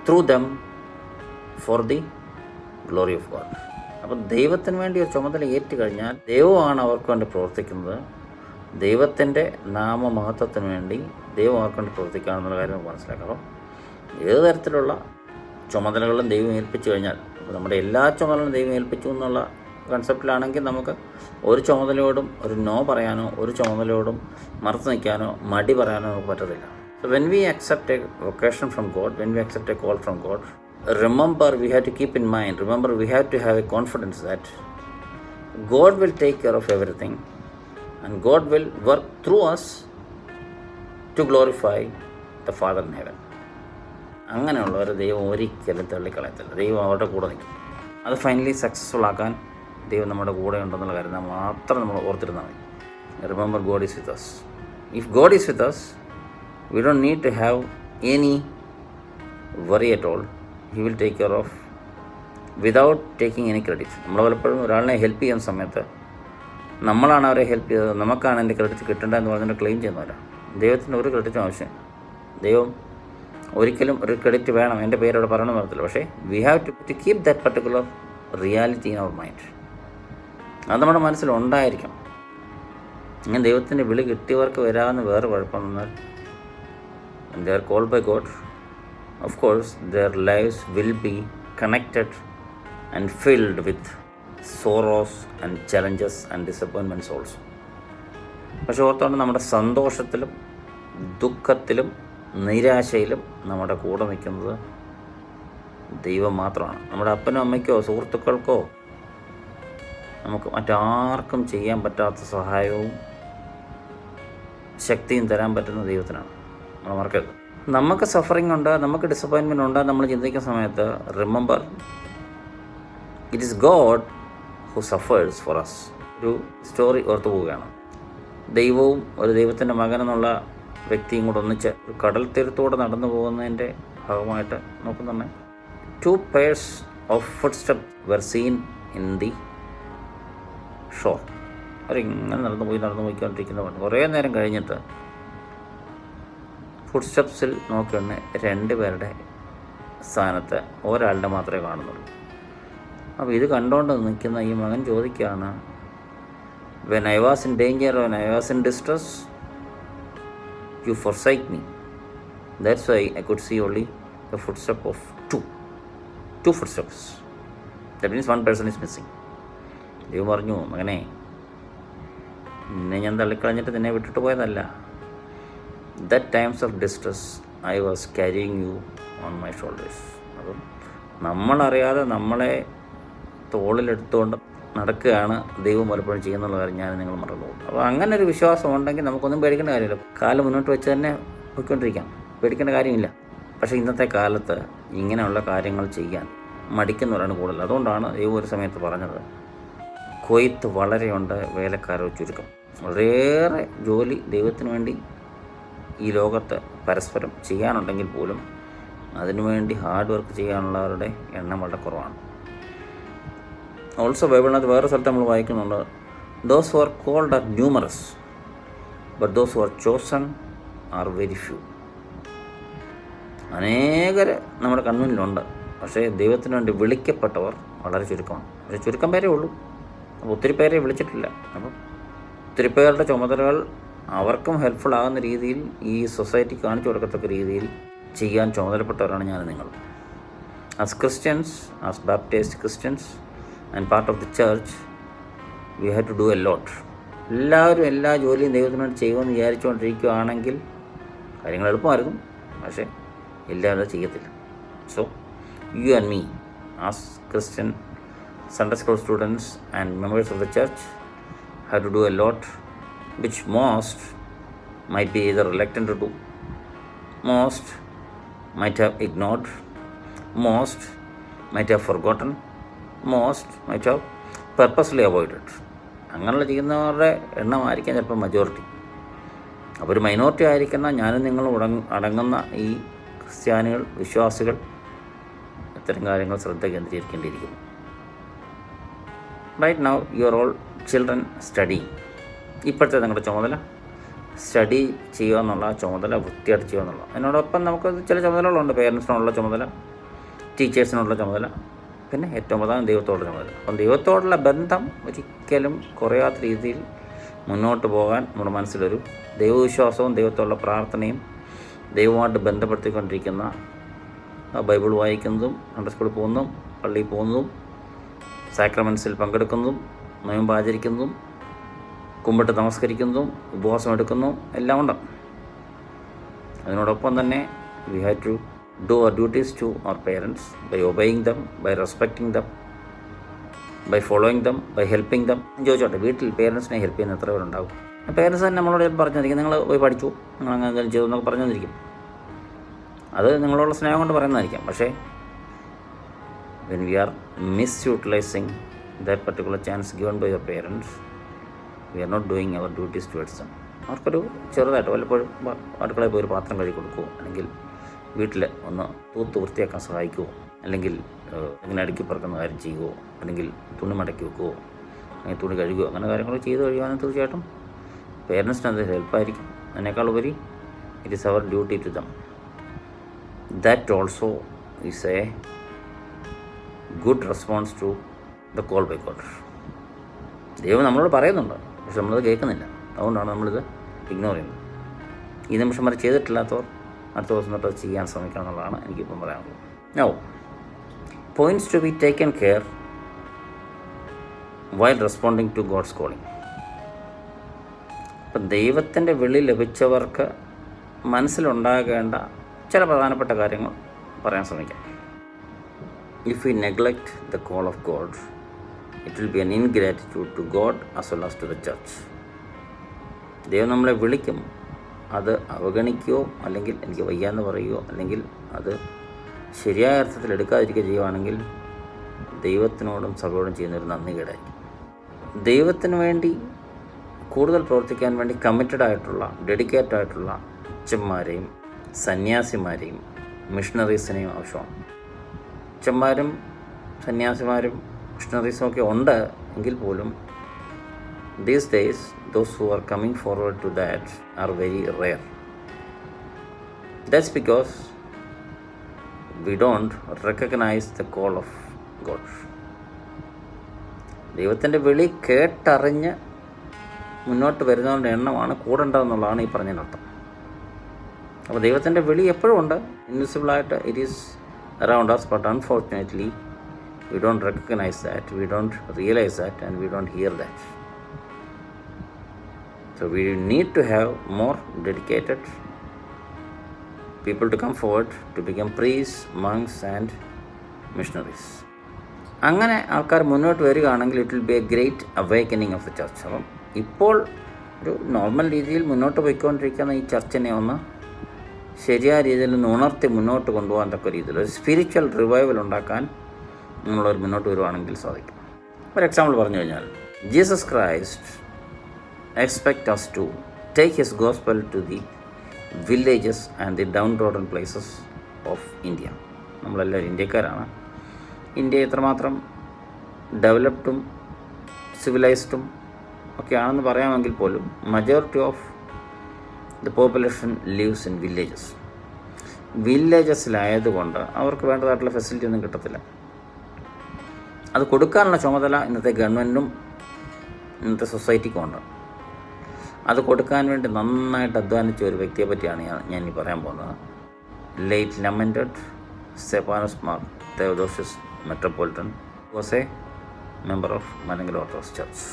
through them for the glory of God. അപ്പം ദൈവത്തിന് വേണ്ടി ഒരു ചുമതല ഏറ്റുകഴിഞ്ഞാൽ ദൈവമാണ് അവർക്ക് വേണ്ടി പ്രവർത്തിക്കുന്നത്. ദൈവത്തിൻ്റെ നാമമഹത്വത്തിന് വേണ്ടി ദൈവം അവർക്ക് വേണ്ടി പ്രവർത്തിക്കുകയാണെന്നുള്ള കാര്യം നമുക്ക് മനസ്സിലാക്കാം. അപ്പം ഏത് തരത്തിലുള്ള ചുമതലകളും ദൈവം ഏൽപ്പിച്ചു കഴിഞ്ഞാൽ, നമ്മുടെ എല്ലാ ചുമതലകളും ദൈവം ഏൽപ്പിച്ചു എന്നുള്ള കൺസെപ്റ്റിലാണെങ്കിൽ നമുക്ക് ഒരു ചുമതലയോടും ഒരു നോ പറയാനോ ഒരു ചുമതലയോടും മറുത്ത് നിൽക്കാനോ മടി പറയാനോ നമുക്ക് പറ്റത്തില്ല. So when we accept a vocation from God, when we accept a call from God, remember we have to keep in mind, we have to have a confidence that God will take care of everything and God will work through us to glorify the Father in heaven. അങ്ങനെയുള്ളവരെ ദൈവം ഒരിക്കലും തള്ളിക്കളയത്തില്ല. ദൈവം അവരുടെ കൂടെ നിൽക്കും. അത് finally successful ആക്കാൻ ദൈവം നമ്മുടെ കൂടെ ഉണ്ടെന്നുള്ള കാര്യം മാത്രം നമ്മൾ ഓർത്തിരുന്നാൽ മതി. Remember God is with us. If God is with us, we don't need to have any worry at all. He will take care of without taking any credit. നമ്മൾ പലപ്പോഴും ഒരാളിനെ ഹെൽപ്പ് ചെയ്യുന്ന സമയത്ത് നമ്മളാണ് അവരെ ഹെൽപ്പ് ചെയ്തത്, നമുക്കാണ് എൻ്റെ ക്രെഡിറ്റ് കിട്ടേണ്ടതെന്ന് പറഞ്ഞിട്ട് ക്ലെയിം ചെയ്യുന്നവരാണ്. ദൈവത്തിന് ഒരു ക്രെഡിറ്റും ആവശ്യം. ദൈവം ഒരിക്കലും ഒരു ക്രെഡിറ്റ് വേണം എൻ്റെ പേരവിടെ പറയണമെന്ന് പറഞ്ഞില്ല. പക്ഷേ we have to keep that particular reality in our mind. അത് നമ്മുടെ മനസ്സിലുണ്ടായിരിക്കണം. ഇങ്ങനെ ദൈവത്തിൻ്റെ വിളി കിട്ടിയവർക്ക് വരാമെന്ന് വേറെ കുഴപ്പമെന്നാൽ when they are called by God, of course their lives will be connected and filled with sorrows and challenges and disappointments also. പക്ഷെ ഓർത്തോണ്ട് നമ്മുടെ സന്തോഷത്തിലും ദുഃഖത്തിലും നിരാശയിലും നമ്മുടെ കൂടെ നിൽക്കുന്നത് ദൈവം മാത്രമാണ്. നമ്മുടെ അപ്പനോ അമ്മയ്ക്കോ സുഹൃത്തുക്കൾക്കോ നമുക്ക് മറ്റാർക്കും ചെയ്യാൻ പറ്റാത്ത സഹായവും ശക്തിയും തരാൻ പറ്റുന്ന ദൈവത്തിനാണ്. നമ്മൾ മറക്കരുത്. നമുക്ക് സഫറിങ് ഉണ്ട്, നമുക്ക് ഡിസപ്പോയിൻമെൻ്റ് ഉണ്ട്, നമ്മൾ ചിന്തിക്കുന്ന സമയത്ത് remember it is God who suffers for us. ഒരു സ്റ്റോറി ഓർത്തു പോവുകയാണ്. ദൈവവും ഒരു ദൈവത്തിൻ്റെ മകനെന്നുള്ള വ്യക്തിയും കൂടെ ഒന്നിച്ച് ഒരു കടൽ തീരത്തൂടെ നടന്നു പോകുന്നതിൻ്റെ ഭാഗമായിട്ട് നോക്കുന്നുണ്ട്. 2 pairs of footsteps were seen in the shore. അവരിങ്ങനെ നടന്നു പോയിക്കൊണ്ടിരിക്കുന്നതാണ്. കുറേ നേരം കഴിഞ്ഞിട്ട് ഫുഡ് സ്റ്റെപ്സിൽ നോക്കിയാണ് 2 പേരുടെ സ്ഥാനത്ത് ഒരാളുടെ മാത്രമേ കാണുന്നുള്ളൂ. അപ്പോൾ ഇത് കണ്ടുകൊണ്ട് നിൽക്കുന്ന ഈ മകൻ ചോദിക്കുകയാണ്, when I was in danger, when I was in distress, you forsake me. That's why I could see only the footstep of two footsteps. That means one person is missing. ദൈവം പറഞ്ഞു, മകനെ, നിന്നെ ഞാൻ തള്ളിക്കളഞ്ഞിട്ട് നിന്നെ വിട്ടിട്ട് പോയതല്ല. That times of distress I was carrying you on my shoulders. അപ്പം നമ്മളറിയാതെ നമ്മളെ തോളിലെടുത്തുകൊണ്ട് നടക്കുകയാണ് ദൈവം പലപ്പോഴും ചെയ്യുന്നുള്ള കാര്യം ഞാൻ നിങ്ങൾ മറന്നു പോകും. അപ്പോൾ അങ്ങനെ ഒരു വിശ്വാസം ഉണ്ടെങ്കിൽ നമുക്കൊന്നും പേടിക്കേണ്ട കാര്യമില്ല. കാലം മുന്നോട്ട് വെച്ച് തന്നെ പോയിക്കൊണ്ടിരിക്കാം, പേടിക്കേണ്ട കാര്യമില്ല. പക്ഷേ ഇന്നത്തെ കാലത്ത് ഇങ്ങനെയുള്ള കാര്യങ്ങൾ ചെയ്യാൻ മടിക്കുന്നവരാണ് കൂടുതൽ. അതുകൊണ്ടാണ് ദൈവം ഒരു സമയത്ത് പറഞ്ഞത്, കൊയ്ത്ത് വളരെയുണ്ട്, വേലക്കാരോ ചുരുക്കം. വളരെയേറെ ജോലി ദൈവത്തിന് വേണ്ടി ഈ ലോകത്ത് പരസ്പരം ചെയ്യാനുണ്ടെങ്കിൽ പോലും അതിനുവേണ്ടി ഹാർഡ് വർക്ക് ചെയ്യാനുള്ളവരുടെ എണ്ണം വളരെ കുറവാണ്. ഓൾസോ ബൈബിളിനകത്ത് വേറെ സ്ഥലത്ത് നമ്മൾ വായിക്കുന്നുണ്ട്, those who are called are numerous but those who are chosen are very few. അനേകർ നമ്മുടെ കൺമുന്നിലുണ്ട്, പക്ഷേ ദൈവത്തിന് വേണ്ടി വിളിക്കപ്പെട്ടവർ വളരെ ചുരുക്കമാണ്. പക്ഷേ ചുരുക്കം പേരേ ഉള്ളൂ. അപ്പോൾ ഒത്തിരി പേരെ വിളിച്ചിട്ടില്ല. അപ്പം ഒത്തിരി പേരുടെ ചുമതലകൾ അവർക്കും ഹെൽപ്ഫുൾ ആകുന്ന രീതിയിൽ ഈ സൊസൈറ്റി കാണിച്ചു കൊടുക്കത്തക്ക രീതിയിൽ ചെയ്യാൻ ചുമതലപ്പെട്ടവരാണ് ഞാൻ നിങ്ങൾ. As Christians, as Baptist Christians and part of the church, we have to do a lot. എല്ലാവരും എല്ലാ ജോലിയും ദൈവത്തിന് വേണ്ടി ചെയ്യുമെന്ന് വിചാരിച്ചുകൊണ്ടിരിക്കുകയാണെങ്കിൽ കാര്യങ്ങൾ എളുപ്പമായിരുന്നു. പക്ഷേ എല്ലാവരും അത് ചെയ്യത്തില്ല. So you and me as Christian Sunday school students and members of the church have to do a lot which most might be either reluctant to do, most might have ignored, most might have forgotten, most might have purposely avoided. അങ്ങനെയുള്ള ചെയ്യുന്നവരുടെ എണ്ണമായിരിക്കാം ചിലപ്പോൾ majority. അപ്പോൾ ഒരു minority ആയിരിക്കുന്ന ഞാനും നിങ്ങളും അടങ്ങുന്ന ഈ ക്രിസ്ത്യാനികൾ, വിശ്വാസികൾ ഇത്തരം കാര്യങ്ങൾ ശ്രദ്ധ കേന്ദ്രീകരിക്കേണ്ടിയിരിക്കുന്നു. Right now you are all children study. ഇപ്പോഴത്തെ നിങ്ങളുടെ ചുമതല സ്റ്റഡി ചെയ്യുക എന്നുള്ള ചുമതല, വൃത്തിയായിട്ട് ചെയ്യുക എന്നുള്ള. അതിനോടൊപ്പം നമുക്ക് ചില ചുമതലകളുണ്ട്. പേരൻസിനുള്ള ചുമതല, ടീച്ചേഴ്സിനുള്ള ചുമതല, പിന്നെ ഏറ്റവും പ്രധാനം ദൈവത്തോടുള്ള ചുമതല. അപ്പം ദൈവത്തോടുള്ള ബന്ധം ഒരിക്കലും കുറയാത്ത രീതിയിൽ മുന്നോട്ട് പോകാൻ നമ്മുടെ മനസ്സിലൊരു ദൈവവിശ്വാസവും ദൈവത്തോടുള്ള പ്രാർത്ഥനയും ദൈവമായിട്ട് ബന്ധപ്പെടുത്തിക്കൊണ്ടിരിക്കുന്ന ബൈബിൾ വായിക്കുന്നതും സൺഡേ സ്കൂളിൽ പോകുന്നതും പള്ളിയിൽ പോകുന്നതും സാക്രമെൻറ്റ്സിൽ പങ്കെടുക്കുന്നതും നോയമ്പ് ആചരിക്കുന്നതും കുമ്പിട്ട് നമസ്കരിക്കുന്നതും ഉപവാസം എടുക്കുന്നതും എല്ലാം ഉണ്ട്. അതിനോടൊപ്പം തന്നെ we have to do our duties to our parents by obeying them, by respecting them, by following them, by helping them. ചോദിച്ചോട്ടെ, വീട്ടിൽ പേരൻസിനെ ഹെൽപ്പ് ചെയ്യുന്ന എത്ര പേരുണ്ടാവും? പേരൻസ് തന്നെ നമ്മളോട് പറഞ്ഞു തന്നിരിക്കും, നിങ്ങൾ പോയി പഠിച്ചു, നിങ്ങൾ അങ്ങനെ എന്തെങ്കിലും ചെയ്തു എന്നൊക്കെ പറഞ്ഞു തന്നിരിക്കും. അത് നിങ്ങളോടുള്ള സ്നേഹം കൊണ്ട് പറയുന്നതായിരിക്കാം. പക്ഷേ when we are misutilizing that particular chance given by the parents, we are not doing our duties towards them. അവർക്കൊരു ചെറുതായിട്ട് വല്ലപ്പോഴും അടുക്കളയിൽ പോയി ഒരു പാത്രം കഴുകി കൊടുക്കുമോ, അല്ലെങ്കിൽ വീട്ടിൽ ഒന്ന് തൂത്ത് വൃത്തിയാക്കാൻ സഹായിക്കുമോ, അല്ലെങ്കിൽ ഇങ്ങനെ അടുക്കി പറക്കുന്ന കാര്യം ചെയ്യുമോ, അല്ലെങ്കിൽ തുണി മടക്കി വെക്കുമോ, അല്ലെങ്കിൽ തുണി കഴുകുമോ, അങ്ങനെ കാര്യങ്ങൾ ചെയ്ത് കഴിയുവാനും തീർച്ചയായിട്ടും പേരൻസിന് അത് ഹെൽപ്പായിരിക്കും. അതിനേക്കാൾ ഉപരി it is our duty to them. That also is a good response to the call by God. ദൈവം നമ്മളോട് പറയുന്നുണ്ട്, പക്ഷെ നമ്മളത് കേൾക്കുന്നില്ല. അതുകൊണ്ടാണ് നമ്മളിത് ഇഗ്നോർ ചെയ്യുന്നത്. ഈ നിമിഷം വരെ ചെയ്തിട്ടില്ലാത്തവർ അടുത്ത ദിവസം തൊട്ട് അത് ചെയ്യാൻ ശ്രമിക്കുക എന്നുള്ളതാണ് എനിക്കിപ്പം പറയാനുള്ളത്. Now points to be taken care while responding to God's calling. അപ്പം ദൈവത്തിൻ്റെ വിളി ലഭിച്ചവർക്ക് മനസ്സിലുണ്ടാകേണ്ട ചില പ്രധാനപ്പെട്ട കാര്യങ്ങൾ പറയാൻ ശ്രമിക്കാം. If we neglect the call of God, it will be an ingratitude to God as well as to the church. ദൈവം നമ്മളെ വിളിക്കും, അത് അവഗണിക്കുകയോ അല്ലെങ്കിൽ എനിക്ക് വയ്യാന്ന് പറയുകയോ അല്ലെങ്കിൽ അത് ശരിയായ അർത്ഥത്തിൽ എടുക്കാതിരിക്കുകയോ ചെയ്യുകയാണെങ്കിൽ ദൈവത്തിനോടും സഭയോടും ചെയ്യുന്നൊരു നന്ദി കേടായിരിക്കും. ദൈവത്തിന് വേണ്ടി കൂടുതൽ പ്രവർത്തിക്കാൻ വേണ്ടി കമ്മിറ്റഡ് ആയിട്ടുള്ള, ഡെഡിക്കേറ്റഡ് ആയിട്ടുള്ള അച്ഛന്മാരെയും സന്യാസിമാരെയും മിഷണറീസിനെയും ആവശ്യമാണ്. അച്ഛന്മാരും സന്യാസിമാരും മിഷണറീസും ഒക്കെ ഉണ്ട് എങ്കിൽ പോലും these days those who are coming forward to that are very rare. That's because we don't recognize the call of God. ദൈവത്തിൻ്റെ വിളി കേട്ടറിഞ്ഞ് മുന്നോട്ട് വരുന്നവരുടെ എണ്ണമാണ് കൂടേണ്ടതെന്നുള്ളതാണ് ഈ പറഞ്ഞതിനർത്ഥം. അപ്പോൾ ദൈവത്തിൻ്റെ വിളി എപ്പോഴും ഉണ്ട്, ഇൻവിസിബിളായിട്ട് it is around us, but unfortunately we don't recognize that, we don't realize that, and we don't hear that. So we need to have more dedicated people to come forward to become priests, monks and missionaries. അങ്ങനെ ആൾക്കാർ മുന്നോട്ട് വരികയാണെങ്കിൽ it will be A great awakening of the church. അപ്പം ഇപ്പോൾ ഒരു normal രീതിയിൽ മുന്നോട്ട് പോയിക്കൊണ്ടിരിക്കുന്ന ഈ ചർച്ചിനെ ഒന്ന് ശരിയായ രീതിയിൽ ഒന്ന് ഉണർത്തി മുന്നോട്ട് കൊണ്ടുപോകാൻ തക്ക രീതിയിൽ ഒരു സ്പിരിച്വൽ റിവൈവൽ ഉണ്ടാക്കാൻ നിങ്ങളൊരു മുന്നോട്ട് വരുവാണെങ്കിൽ സാധിക്കും. ഒരു എക്സാമ്പിൾ പറഞ്ഞു കഴിഞ്ഞാൽ, Jesus Christ expect us to take his gospel to the villages and the downtrodden places of India. നമ്മളെല്ലാവരും ഇന്ത്യക്കാരാണ്. ഇന്ത്യ എത്രമാത്രം ഡെവലപ്ഡും സിവിലൈസ്ഡും ഒക്കെ ആണെന്ന് പറയാമെങ്കിൽ പോലും majority of the population lives in villages. വില്ലേജസിലായതുകൊണ്ട് അവർക്ക് വേണ്ടതായിട്ടുള്ള ഫെസിലിറ്റി ഒന്നും കിട്ടത്തില്ല. അത് കൊടുക്കാനുള്ള ചുമതല ഇന്നത്തെ ഗവൺമെൻറ്റും ഇന്നത്തെ സൊസൈറ്റിക്കും ഉണ്ട്. അത് കൊടുക്കാൻ വേണ്ടി നന്നായിട്ട് അധ്വാനിച്ച ഒരു വ്യക്തിയെ പറ്റിയാണ് ഞാൻ ഈ പറയാൻ പോകുന്നത്. Late lamented Stephanos Mar Theodosius metropolitan was a member of Malankara Orthodox Church.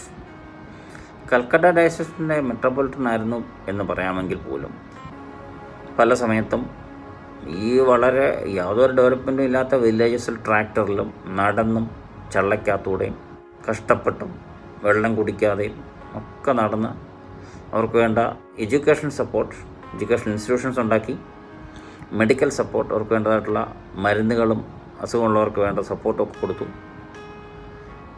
Calcutta ഡയസിൻ്റെ മെട്രോപൊളിറ്റൻ ആയിരുന്നു എന്ന് പറയാമെങ്കിൽ പോലും പല സമയത്തും ഈ വളരെ യാതൊരു ഡെവലപ്മെൻറ്റും ഇല്ലാത്ത വില്ലേജസിൽ ട്രാക്ടറിലും നടന്നും ചള്ളയ്ക്കകത്തൂടെയും കഷ്ടപ്പെട്ടും വെള്ളം കുടിക്കാതെയും ഒക്കെ നടന്ന് അവർക്ക് വേണ്ട എഡ്യൂക്കേഷൻ സപ്പോർട്ട്, എഡ്യൂക്കേഷൻ ഇൻസ്റ്റിറ്റ്യൂഷൻസ് ഉണ്ടാക്കി, മെഡിക്കൽ സപ്പോർട്ട്, അവർക്ക് വേണ്ടതായിട്ടുള്ള മരുന്നുകളും അസുഖമുള്ളവർക്ക് വേണ്ട സപ്പോർട്ടൊക്കെ കൊടുത്തു.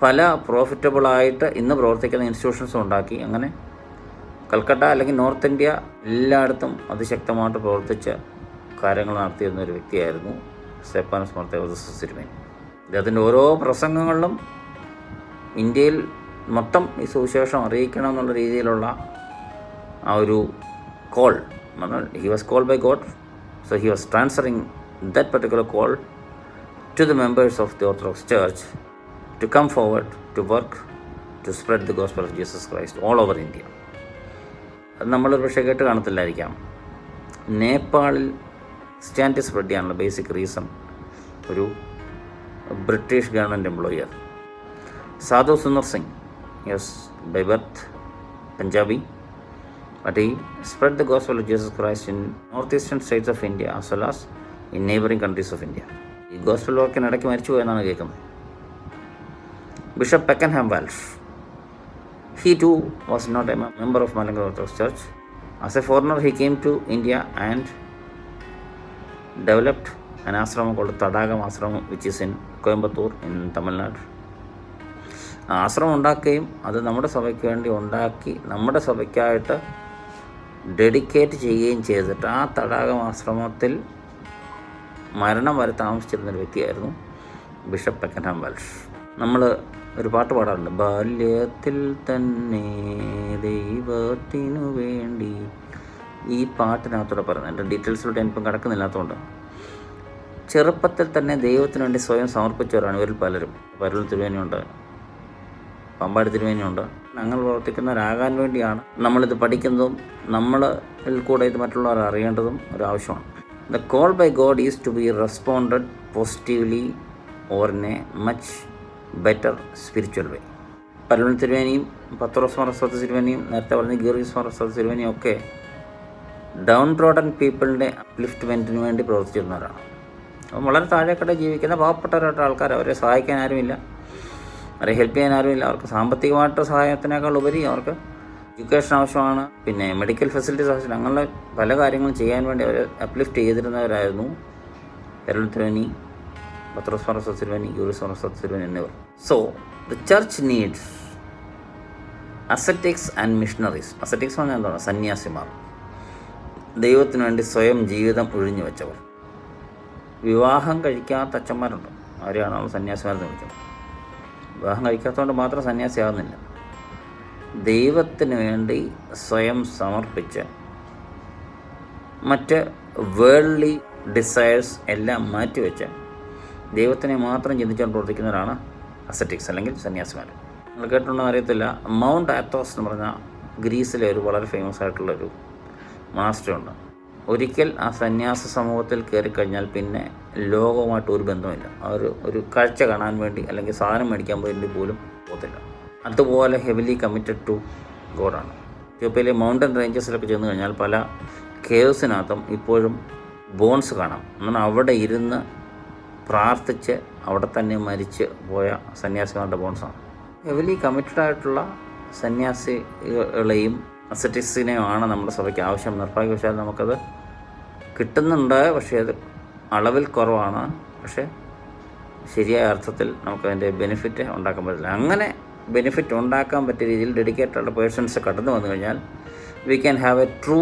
പല പ്രോഫിറ്റബിളായിട്ട് ഇന്ന് പ്രവർത്തിക്കുന്ന ഇൻസ്റ്റിറ്റ്യൂഷൻസും ഉണ്ടാക്കി. അങ്ങനെ കൽക്കട്ട അല്ലെങ്കിൽ നോർത്ത് ഇന്ത്യ എല്ലായിടത്തും അതിശക്തമായിട്ട് പ്രവർത്തിച്ച കാര്യങ്ങൾ നടത്തിയിരുന്ന ഒരു വ്യക്തിയായിരുന്നു സ്റ്റെഫാനോസ് മാർ തെയോദോസസ് തിരുമേനി. അദ്ദേഹത്തിൻ്റെ ഓരോ പ്രസംഗങ്ങളിലും ഇന്ത്യയിൽ മൊത്തം ഈ സുവിശേഷം അറിയിക്കണം എന്നുള്ള രീതിയിലുള്ള ആ ഒരു call, he was called by God, so he was transferring that particular call to the members of the Orthodox church to come forward to work to spread the gospel of Jesus Christ all over India. അത് നമ്മളൊരു പക്ഷേ കേട്ട് കാണത്തില്ലായിരിക്കാം. നേപ്പാളിൽ Christianity spread ചെയ്യാനുള്ള basic reason ഒരു British government employer Sadhu Sundar Singh, yes by birth Punjabi, but he spread the gospel of Jesus Christ in northeastern states of India as well as in neighboring countries of India. ഈ gospel വർക്കിനിടയ്ക്ക് മരിച്ചു പോയെന്നാണ് കേൾക്കുന്നത്. Bishop Pakenham Walsh, he too was not a member of Malankara Orthodox Church. As a foreigner, he came to India and developed an ashram called Tadagam Ashram, which is in Coimbatore in Tamil Nadu. ആശ്രമം ഉണ്ടാക്കുകയും അത് നമ്മുടെ സഭയ്ക്ക് വേണ്ടി ഉണ്ടാക്കി നമ്മുടെ സഭയ്ക്കായിട്ട് dedicate ചെയ്യുകയും ചെയ്തിട്ട് ആ തടാകം ആശ്രമത്തിൽ മരണം വരെ താമസിച്ചിരുന്നൊരു വ്യക്തിയായിരുന്നു ബിഷപ്പ് പെക്കൻഹാം വാൽഷ്. നമ്മൾ ഒരു പാട്ട് പാടാറുണ്ട്, ബാല്യത്തിൽ തന്നെ ദൈവത്തിനു വേണ്ടി. ഈ പാട്ടിനകത്തൂടെ പറയുന്നത്, എൻ്റെ ഡീറ്റെയിൽസിലൂടെ എനിപ്പം കിടക്കുന്നില്ലാത്തതുകൊണ്ട്, ചെറുപ്പത്തിൽ തന്നെ ദൈവത്തിന് വേണ്ടി സ്വയം സമർപ്പിച്ചവരാണ് ഇവരിൽ പലരും. പരുൾ തിരുവേനിയുണ്ട്, പമ്പാടി തിരുവേനിയുണ്ട്. ഞങ്ങൾ പ്രവർത്തിക്കുന്നവരാകാൻ വേണ്ടിയാണ് നമ്മളിത് പഠിക്കുന്നതും നമ്മളിൽ കൂടെ ഇത് മറ്റുള്ളവർ അറിയേണ്ടതും ഒരാവശ്യമാണ്. The call by God is to be responded positively or in a much better spiritual way. പരുൾ തിരുവേനിയും പത്രോസ് മാർ സോദ തിരുവേനിയും നേരത്തെ പറഞ്ഞ ഗീർഗീസ് മാർ സോദ തിരുവേനിയും ഒക്കെ ഡൗൺ ട്രോഡൻ പീപ്പിളിൻ്റെ അപ്ലിഫ്റ്റ്മെൻറ്റിന് വേണ്ടി പ്രവർത്തിച്ചിരുന്നവരാണ്. അപ്പം വളരെ താഴെക്കടെ ജീവിക്കുന്ന പാവപ്പെട്ടവരായിട്ട് ആൾക്കാർ, അവരെ സഹായിക്കാൻ ആരുമില്ല, അവരെ ഹെൽപ്പ് ചെയ്യാൻ ആരുമില്ല. അവർക്ക് സാമ്പത്തികമായിട്ട് സഹായത്തിനേക്കാൾ ഉപരി അവർക്ക് എഡ്യൂക്കേഷൻ ആവശ്യമാണ്, പിന്നെ മെഡിക്കൽ ഫെസിലിറ്റീസ് ആവശ്യമില്ല. അങ്ങനെ പല കാര്യങ്ങളും ചെയ്യാൻ വേണ്ടി അവർ അപ്ലിഫ്റ്റ് ചെയ്തിരുന്നവരായിരുന്നു പരുൾ തിരുവേനി, പത്രോസ് മാർ സോദ തിരുവേനി, ഗീർഗീസ് മാർ സോദ തിരുവേനി എന്നിവർ. So the church needs ascetics and missionaries. Ascetics പറഞ്ഞാൽ എന്താണ്? സന്യാസിമാർ, ദൈവത്തിന് വേണ്ടി സ്വയം ജീവിതം ഒഴിഞ്ഞു വെച്ചവർ. വിവാഹം കഴിക്കാത്ത അച്ഛന്മാരുണ്ട്, അവരെയാണ് നമ്മൾ സന്യാസിമാരെന്ന് വിളിക്കുന്നത്. വിവാഹം കഴിക്കാത്തതുകൊണ്ട് മാത്രം സന്യാസിയാകുന്നില്ല. ദൈവത്തിന് വേണ്ടി സ്വയം സമർപ്പിച്ച് മറ്റ് വേൾഡ്ലി ഡിസയേഴ്സ് എല്ലാം മാറ്റിവെച്ച് ദൈവത്തിനെ മാത്രം ചിന്തിച്ചാൽ പ്രവർത്തിക്കുന്നവരാണ് അസറ്റിക്സ് അല്ലെങ്കിൽ സന്യാസിമാർ. നിങ്ങൾ കേട്ടിട്ടുണ്ടോ അറിയത്തില്ല, മൗണ്ട് ആത്തോസ് എന്ന് പറഞ്ഞ ഗ്രീസിലെ ഒരു വളരെ ഫേമസ് ആയിട്ടുള്ളൊരു മോണാസ്ട്രി ഉണ്ട്. ഒരിക്കൽ ആ സന്യാസ സമൂഹത്തിൽ കയറിക്കഴിഞ്ഞാൽ പിന്നെ ലോകവുമായിട്ട് ഒരു ബന്ധമില്ല. ഒരു കാഴ്ച കാണാൻ വേണ്ടി അല്ലെങ്കിൽ സാധനം മേടിക്കാൻ വേണ്ടി പോലും പോകത്തില്ല. അതുപോലെ ഹെവിലി കമ്മിറ്റഡ് ടു ഗോഡാണ്. ഇത്യോപ്യയിലെ മൗണ്ടൻ റേഞ്ചസിലൊക്കെ ചെന്ന് കഴിഞ്ഞാൽ പല കേവ്സിനകത്തും ഇപ്പോഴും ബോൺസ് കാണാം. എന്നാൽ അവിടെ ഇരുന്ന് പ്രാർത്ഥിച്ച് അവിടെ തന്നെ മരിച്ച് പോയ സന്യാസിമാരുടെ ബോൺസാണ്. ഹെവിലി കമ്മിറ്റഡ് ആയിട്ടുള്ള സന്യാസികളെയും അസറ്റിക്സിനെയുമാണ് നമ്മുടെ സഭയ്ക്ക് ആവശ്യം. നിർഭാഗ്യവശാൽ നമുക്കത് കിട്ടുന്നുണ്ട്, പക്ഷേ അത് അളവിൽ കുറവാണ്. പക്ഷേ ശരിയായ അർത്ഥത്തിൽ നമുക്കതിൻ്റെ ബെനിഫിറ്റ് ഉണ്ടാക്കാൻ പറ്റില്ല. അങ്ങനെ ബെനിഫിറ്റ് ഉണ്ടാക്കാൻ പറ്റിയ രീതിയിൽ ഡെഡിക്കേറ്റഡ് പേഴ്സൺസ് കടന്നു വന്നു കഴിഞ്ഞാൽ we can have a true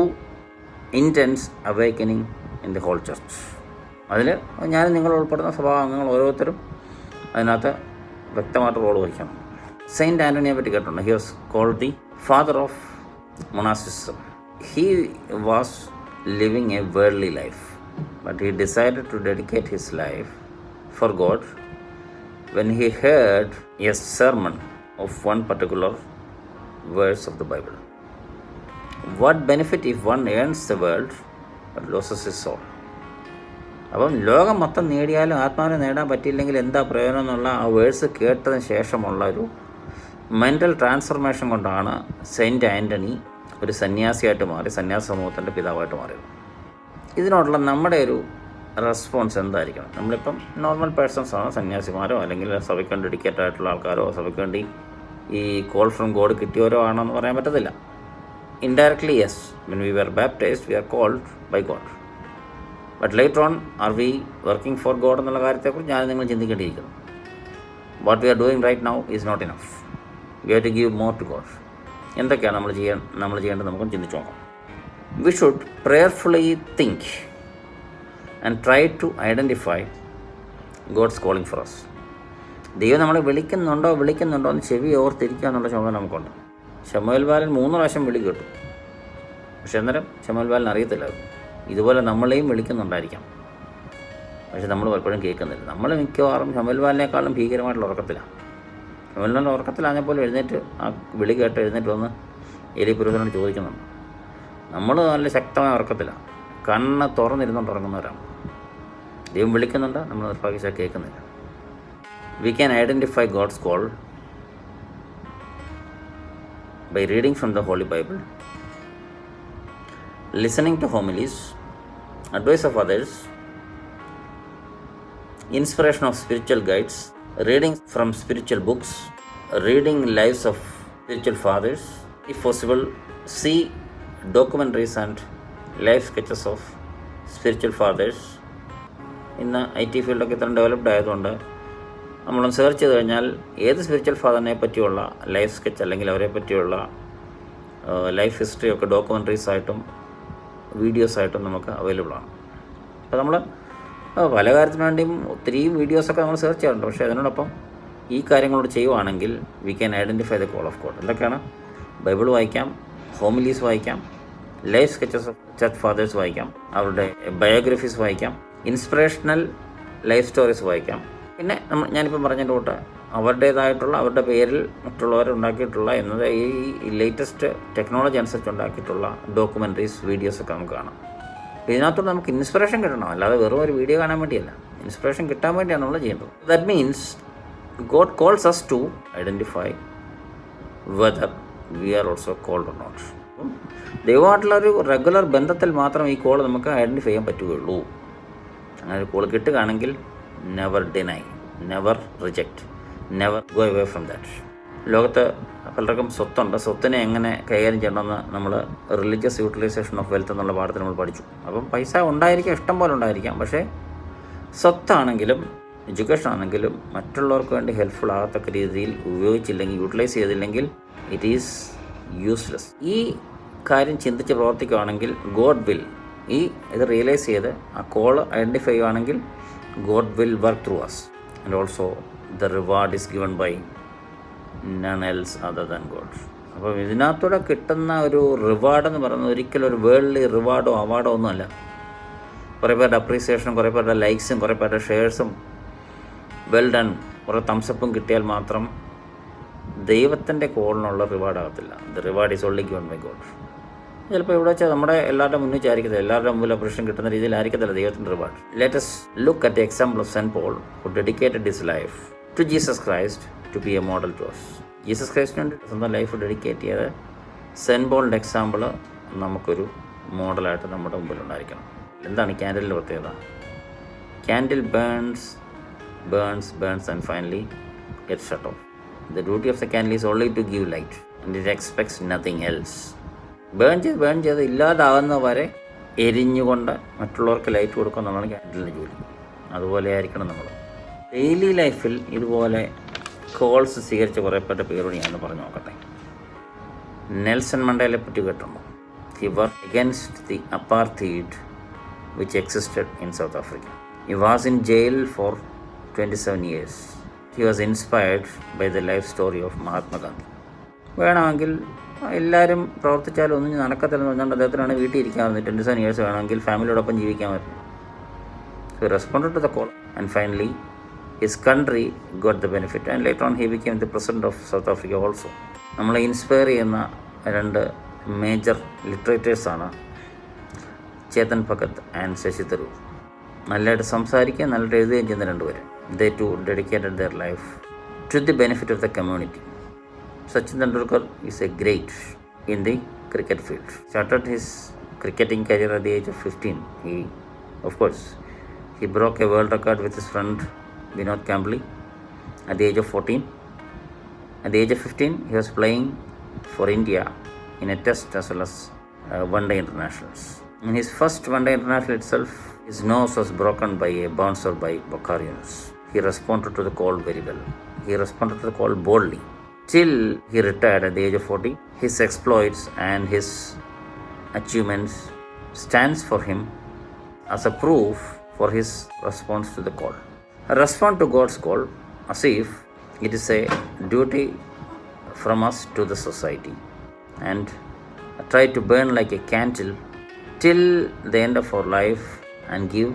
intense awakening in the whole church. അതിൽ ഞാൻ നിങ്ങൾ ഉൾപ്പെടുന്ന സഭാംഗങ്ങൾ ഓരോരുത്തരും അതിനകത്ത് വ്യക്തമായിട്ട് റോൾ വഹിക്കണം. സെയിൻറ്റ് ആൻ്റണിയെ പറ്റി കേട്ടിട്ടുണ്ട്. He was called the father of monasticism. He was living a worldly life, but he decided to dedicate his life for God when he heard a sermon of one particular verse of the Bible. What benefit if one earns the world but loses his soul? അപ്പം ലോകം മൊത്തം നേടിയാലും ആത്മാവിനെ നേടാൻ പറ്റിയില്ലെങ്കിൽ എന്താ പ്രയോജനം എന്നുള്ള ആ വേഴ്സ് കേട്ടതിന് ശേഷമുള്ള ഒരു മെൻ്റൽ ട്രാൻസ്ഫർമേഷൻ കൊണ്ടാണ് സെയിൻറ്റ് ആൻ്റണി ഒരു സന്യാസിയായിട്ട് മാറി, സന്യാസ സമൂഹത്തിൻ്റെ പിതാവായിട്ട് മാറിയത്. ഇതിനോടുള്ള നമ്മുടെ ഒരു റെസ്പോൺസ് എന്തായിരിക്കണം? നമ്മളിപ്പം നോർമൽ പേഴ്സൺസാണ്, സന്യാസിമാരോ അല്ലെങ്കിൽ സഭയ്ക്ക് വേണ്ടി ഡെഡിക്കേറ്റഡ് ആയിട്ടുള്ള ആൾക്കാരോ സഭയ്ക്ക് വേണ്ടി ഈ കോൾ ഫ്രം ഗോഡ് കിട്ടിയവരോ ആണോ എന്ന് പറയാൻ പറ്റത്തില്ല. indirectly, yes. When we were baptized, we are called by God. But later on, are we working for God എന്നുള്ള കാര്യത്തെക്കുറിച്ച് ഞാൻ നിങ്ങൾ ചിന്തിക്കേണ്ടിയിരിക്കുന്നു. What we are doing right now is not enough. We have to give more to God. എന്തൊക്കെയാണ് നമ്മൾ ചെയ്യേണ്ടത് നമുക്കൊന്ന് ചിന്തിച്ച് നോക്കാം. We should prayerfully think and try to identify God's calling for us. ദൈവം നമ്മളെ വിളിക്കുന്നുണ്ടോ എന്ന് ചെവി ഓർത്തിരിക്കുക എന്നുള്ള ചുമതല നമുക്കുണ്ട്. ശമൂവേൽ ബാലൻ 3 പ്രാവശ്യം വിളി കേട്ടു. പക്ഷെ അന്നേരം ശമൂവേൽ ബാലൻ അറിയത്തില്ല. ഇതുപോലെ നമ്മളെയും വിളിക്കുന്നുണ്ടായിരിക്കാം, പക്ഷെ നമ്മൾ പലപ്പോഴും കേൾക്കുന്നില്ല. നമ്മൾ മിക്കവാറും ശമൂവേൽ ബാലിനേക്കാളും ഭീകരമായിട്ടുള്ള ഉറക്കത്തിലാണ്. ശമൂവേൽ ബാലൻ ഉറക്കത്തിലാണെങ്കിൽ പോലും എഴുന്നേറ്റ് ആ വിളി കേട്ട് എഴുന്നേറ്റ് വന്ന് ഏലി പുരോഹിതനോട് ചോദിക്കുന്നുണ്ട്. നമ്മൾ നല്ല ശക്തമായ ഉറക്കത്തിലാണ്, കണ്ണ് തുറന്നിരുന്നുകൊണ്ട് ഉറങ്ങുന്നവരാണ്. ദൈവം വിളിക്കുന്നുണ്ട്, നമ്മൾ നിർഭാഗ്യവശാൽ കേൾക്കുന്നില്ല. We can identify God's call by reading from the Holy Bible, listening to homilies, advice of others, inspiration of spiritual guides, reading from spiritual books, reading lives of spiritual fathers, if possible, see documentaries and life sketches of spiritual fathers. ഇന്ന് IT ഫീൽഡൊക്കെ ഇത്ര developed ആയതുകൊണ്ട് നമ്മളൊന്ന് search ചെയ്ത് കഴിഞ്ഞാൽ ഏത് spiritual ഫാദറിനെ പറ്റിയുള്ള life sketch അല്ലെങ്കിൽ അവരെ പറ്റിയുള്ള ലൈഫ് ഹിസ്റ്ററിയൊക്കെ ഡോക്യുമെൻ്ററീസായിട്ടും വീഡിയോസായിട്ടും നമുക്ക് അവൈലബിൾ ആണ്. അപ്പോൾ നമ്മൾ പല കാര്യത്തിനു വേണ്ടിയും ഒത്തിരി വീഡിയോസൊക്കെ നമ്മൾ സെർച്ച് ചെയ്യാറുണ്ട്. പക്ഷേ അതിനോടൊപ്പം ഈ കാര്യങ്ങളോട് ചെയ്യുവാണെങ്കിൽ we can identify the call of God. എന്തൊക്കെയാണ്? ബൈബിൾ വായിക്കാം, ഹോമിലീസ് വായിക്കാം, life sketches of church fathers വായിക്കാം, അവരുടെ ബയോഗ്രഫീസ് വായിക്കാം, ഇൻസ്പിറേഷണൽ ലൈഫ് സ്റ്റോറീസ് വായിക്കാം. പിന്നെ ഞാനിപ്പം പറഞ്ഞതിൻ്റെ കൂട്ട് അവരുടേതായിട്ടുള്ള അവരുടെ പേരിൽ മറ്റുള്ളവരുണ്ടാക്കിയിട്ടുള്ള എന്നത് ഈ ലേറ്റസ്റ്റ് ടെക്നോളജി അനുസരിച്ച് ഉണ്ടാക്കിയിട്ടുള്ള ഡോക്യുമെൻ്ററീസ് വീഡിയോസൊക്കെ നമുക്ക് കാണാം. ഇതിനകത്തോട് നമുക്ക് ഇൻസ്പിറേഷൻ കിട്ടണം, അല്ലാതെ വെറും ഒരു വീഡിയോ കാണാൻ വേണ്ടിയല്ല. ഇൻസ്പിറേഷൻ കിട്ടാൻ വേണ്ടിയാണ് നമ്മൾ ചെയ്യുന്നത്. That means God calls us to identify whether we are also called or not. ദൈവമായിട്ടുള്ളൊരു റെഗുലർ ബന്ധത്തിൽ മാത്രം ഈ കോൾ നമുക്ക് ഐഡൻറ്റിഫൈ ചെയ്യാൻ പറ്റുകയുള്ളൂ. അങ്ങനെ ഒരു കോൾ കിട്ടുകയാണെങ്കിൽ never deny, never reject, never go away from that. ലോകത്ത് പലർക്കും സ്വത്തുണ്ട്. സ്വത്തിനെ എങ്ങനെ കൈകാര്യം ചെയ്യണമെന്ന് നമ്മൾ റിലീജിയസ് യൂട്ടിലൈസേഷൻ ഓഫ് വെൽത്ത് എന്നുള്ള പാഠത്തിൽ നമ്മൾ പഠിച്ചു. അപ്പം പൈസ ഉണ്ടായിരിക്കാം, ഇഷ്ടം പോലെ ഉണ്ടായിരിക്കാം, പക്ഷേ സ്വത്താണെങ്കിലും എഡ്യൂക്കേഷൻ ആണെങ്കിലും മറ്റുള്ളവർക്ക് വേണ്ടി ഹെൽപ്ഫുൾ ആകത്തക്ക രീതിയിൽ ഉപയോഗിച്ചില്ലെങ്കിൽ, യൂട്ടിലൈസ് ചെയ്തില്ലെങ്കിൽ ഇറ്റ് ഈസ് യൂസ്ലെസ്. ഈ കാര്യം ചിന്തിച്ച് പ്രവർത്തിക്കുകയാണെങ്കിൽ ഗോഡ് വിൽ, ഇത് റിയലൈസ് ചെയ്ത് ആ കോൾ ഐഡൻറ്റിഫൈ ചെയ്യുകയാണെങ്കിൽ God will work through us, and also the reward is given by none else other than God. അപ്പോൾ ഇതിനകത്തൂടെ കിട്ടുന്ന ഒരു റിവാർഡ് എന്ന് പറയുന്നത് ഒരിക്കലും ഒരു വേൾഡ്ലി റിവാർഡോ അവാർഡോ ഒന്നുമല്ല. കുറേ പേരുടെ അപ്രീസിയേഷനും കുറേ പേരുടെ ലൈക്സും കുറേ പേരുടെ ഷെയർസും വെൽ ഡൺ കുറേ തംസപ്പും കിട്ടിയാൽ മാത്രം ദൈവത്തിൻ്റെ കോളിനുള്ള റിവാർഡാകത്തില്ല. The reward is only given by God. ചിലപ്പോൾ ഇവിടെ വെച്ചാൽ നമ്മുടെ എല്ലാവരുടെ മുന്നിൽ ആയിരിക്കത്തില്ല, എല്ലാവരുടെ മുമ്പിൽ അപ്രീഷൻ കിട്ടുന്ന രീതിയിലായിരിക്കത്തില്ല ദൈവത്തിൻ്റെ reward. Let us look at the example of St. Paul, who dedicated his life to Jesus Christ to be a model to us. Jesus ക്രൈസ്റ്റിന് വേണ്ടി സ്വന്തം ലൈഫ് ഡെഡിക്കേറ്റ് ചെയ്ത് സെൻറ്റ് പോളിൻ്റെ എക്സാമ്പിൾ നമുക്കൊരു മോഡലായിട്ട് നമ്മുടെ മുമ്പിൽ ഉണ്ടായിരിക്കണം. എന്താണ് ക്യാൻഡിലിൻ്റെ പ്രത്യേകത? Candle burns and finally gets shut off. The duty of the candle is only to give light, and it expects nothing else. Burn ചെയ്ത് ഇല്ലാതാവുന്ന വരെ എരിഞ്ഞുകൊണ്ട് മറ്റുള്ളവർക്ക് ലൈറ്റ് കൊടുക്കുക എന്നുള്ളതാണ് ക്യാൻഡിലിൻ്റെ ജോലി. അതുപോലെ ആയിരിക്കണം നമ്മൾ ഡെയിലി ലൈഫിൽ ഇതുപോലെ കോൾസ് സ്വീകരിച്ച കുറേ പേരുടെ പേരോട് ഞാൻ പറഞ്ഞു നോക്കട്ടെ. നെൽസൺ മണ്ടേലയെ പറ്റി കേട്ടിട്ടുണ്ടോ? He work against the അപ്പാർത്തൈഡ് which existed in south Africa. He was in jail four 27 years. He was inspired by the life story of Mahatma Gandhi. വേണമെങ്കിൽ എല്ലാവരും പ്രവർത്തിച്ചാലും ഒന്നും നടക്കത്തില്ലെന്ന് പറഞ്ഞുകൊണ്ട് അദ്ദേഹത്തിനാണ് വീട്ടിൽ ഇരിക്കാമായിരുന്നു. 27 years വേണമെങ്കിൽ ഫാമിലിയോടൊപ്പം ജീവിക്കാമായിരുന്നു. So he responded to the call, and finally his country got the benefit, and later on he became the president of South Africa also. നമ്മളെ inspire ചെയ്യുന്ന 2 major ലിറ്ററേറ്റേഴ്സാണ് Chetan Bhagat and Sasi Tharoor. നല്ലതായിട്ട് സംസാരിക്കുകയും നല്ലതായിട്ട് എഴുതുകയും ചെയ്യുന്ന 2 പേര്. They too dedicated their life to the benefit of the community. Sachin Tendulkar is a great in the cricket field. Started his cricketing career at the age of 15. He broke a world record with his friend Vinod Kambli at the age of 14. At the age of 15, he was playing for India in a test as well as one-day internationals. In his first one-day international itself, his nose was broken by a bouncer by Bokhar Yunus. He responded to the call very well. He responded to the call boldly. Till he retired at the age of 40, his exploits and his achievements stands for him as a proof for his response to the call. A response to God's call as if it is a duty from us to the society, and try to burn like a candle till the end of our life and give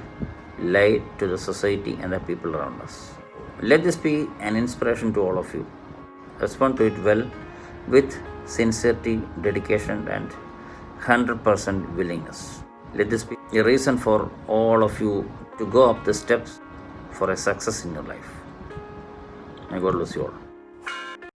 light to the society and the people around us. Let this be an inspiration to all of you. Respond to it well with sincerity, dedication, and 100% willingness. Let this be a reason for all of you to go up the steps for a success in your life. May God bless you all.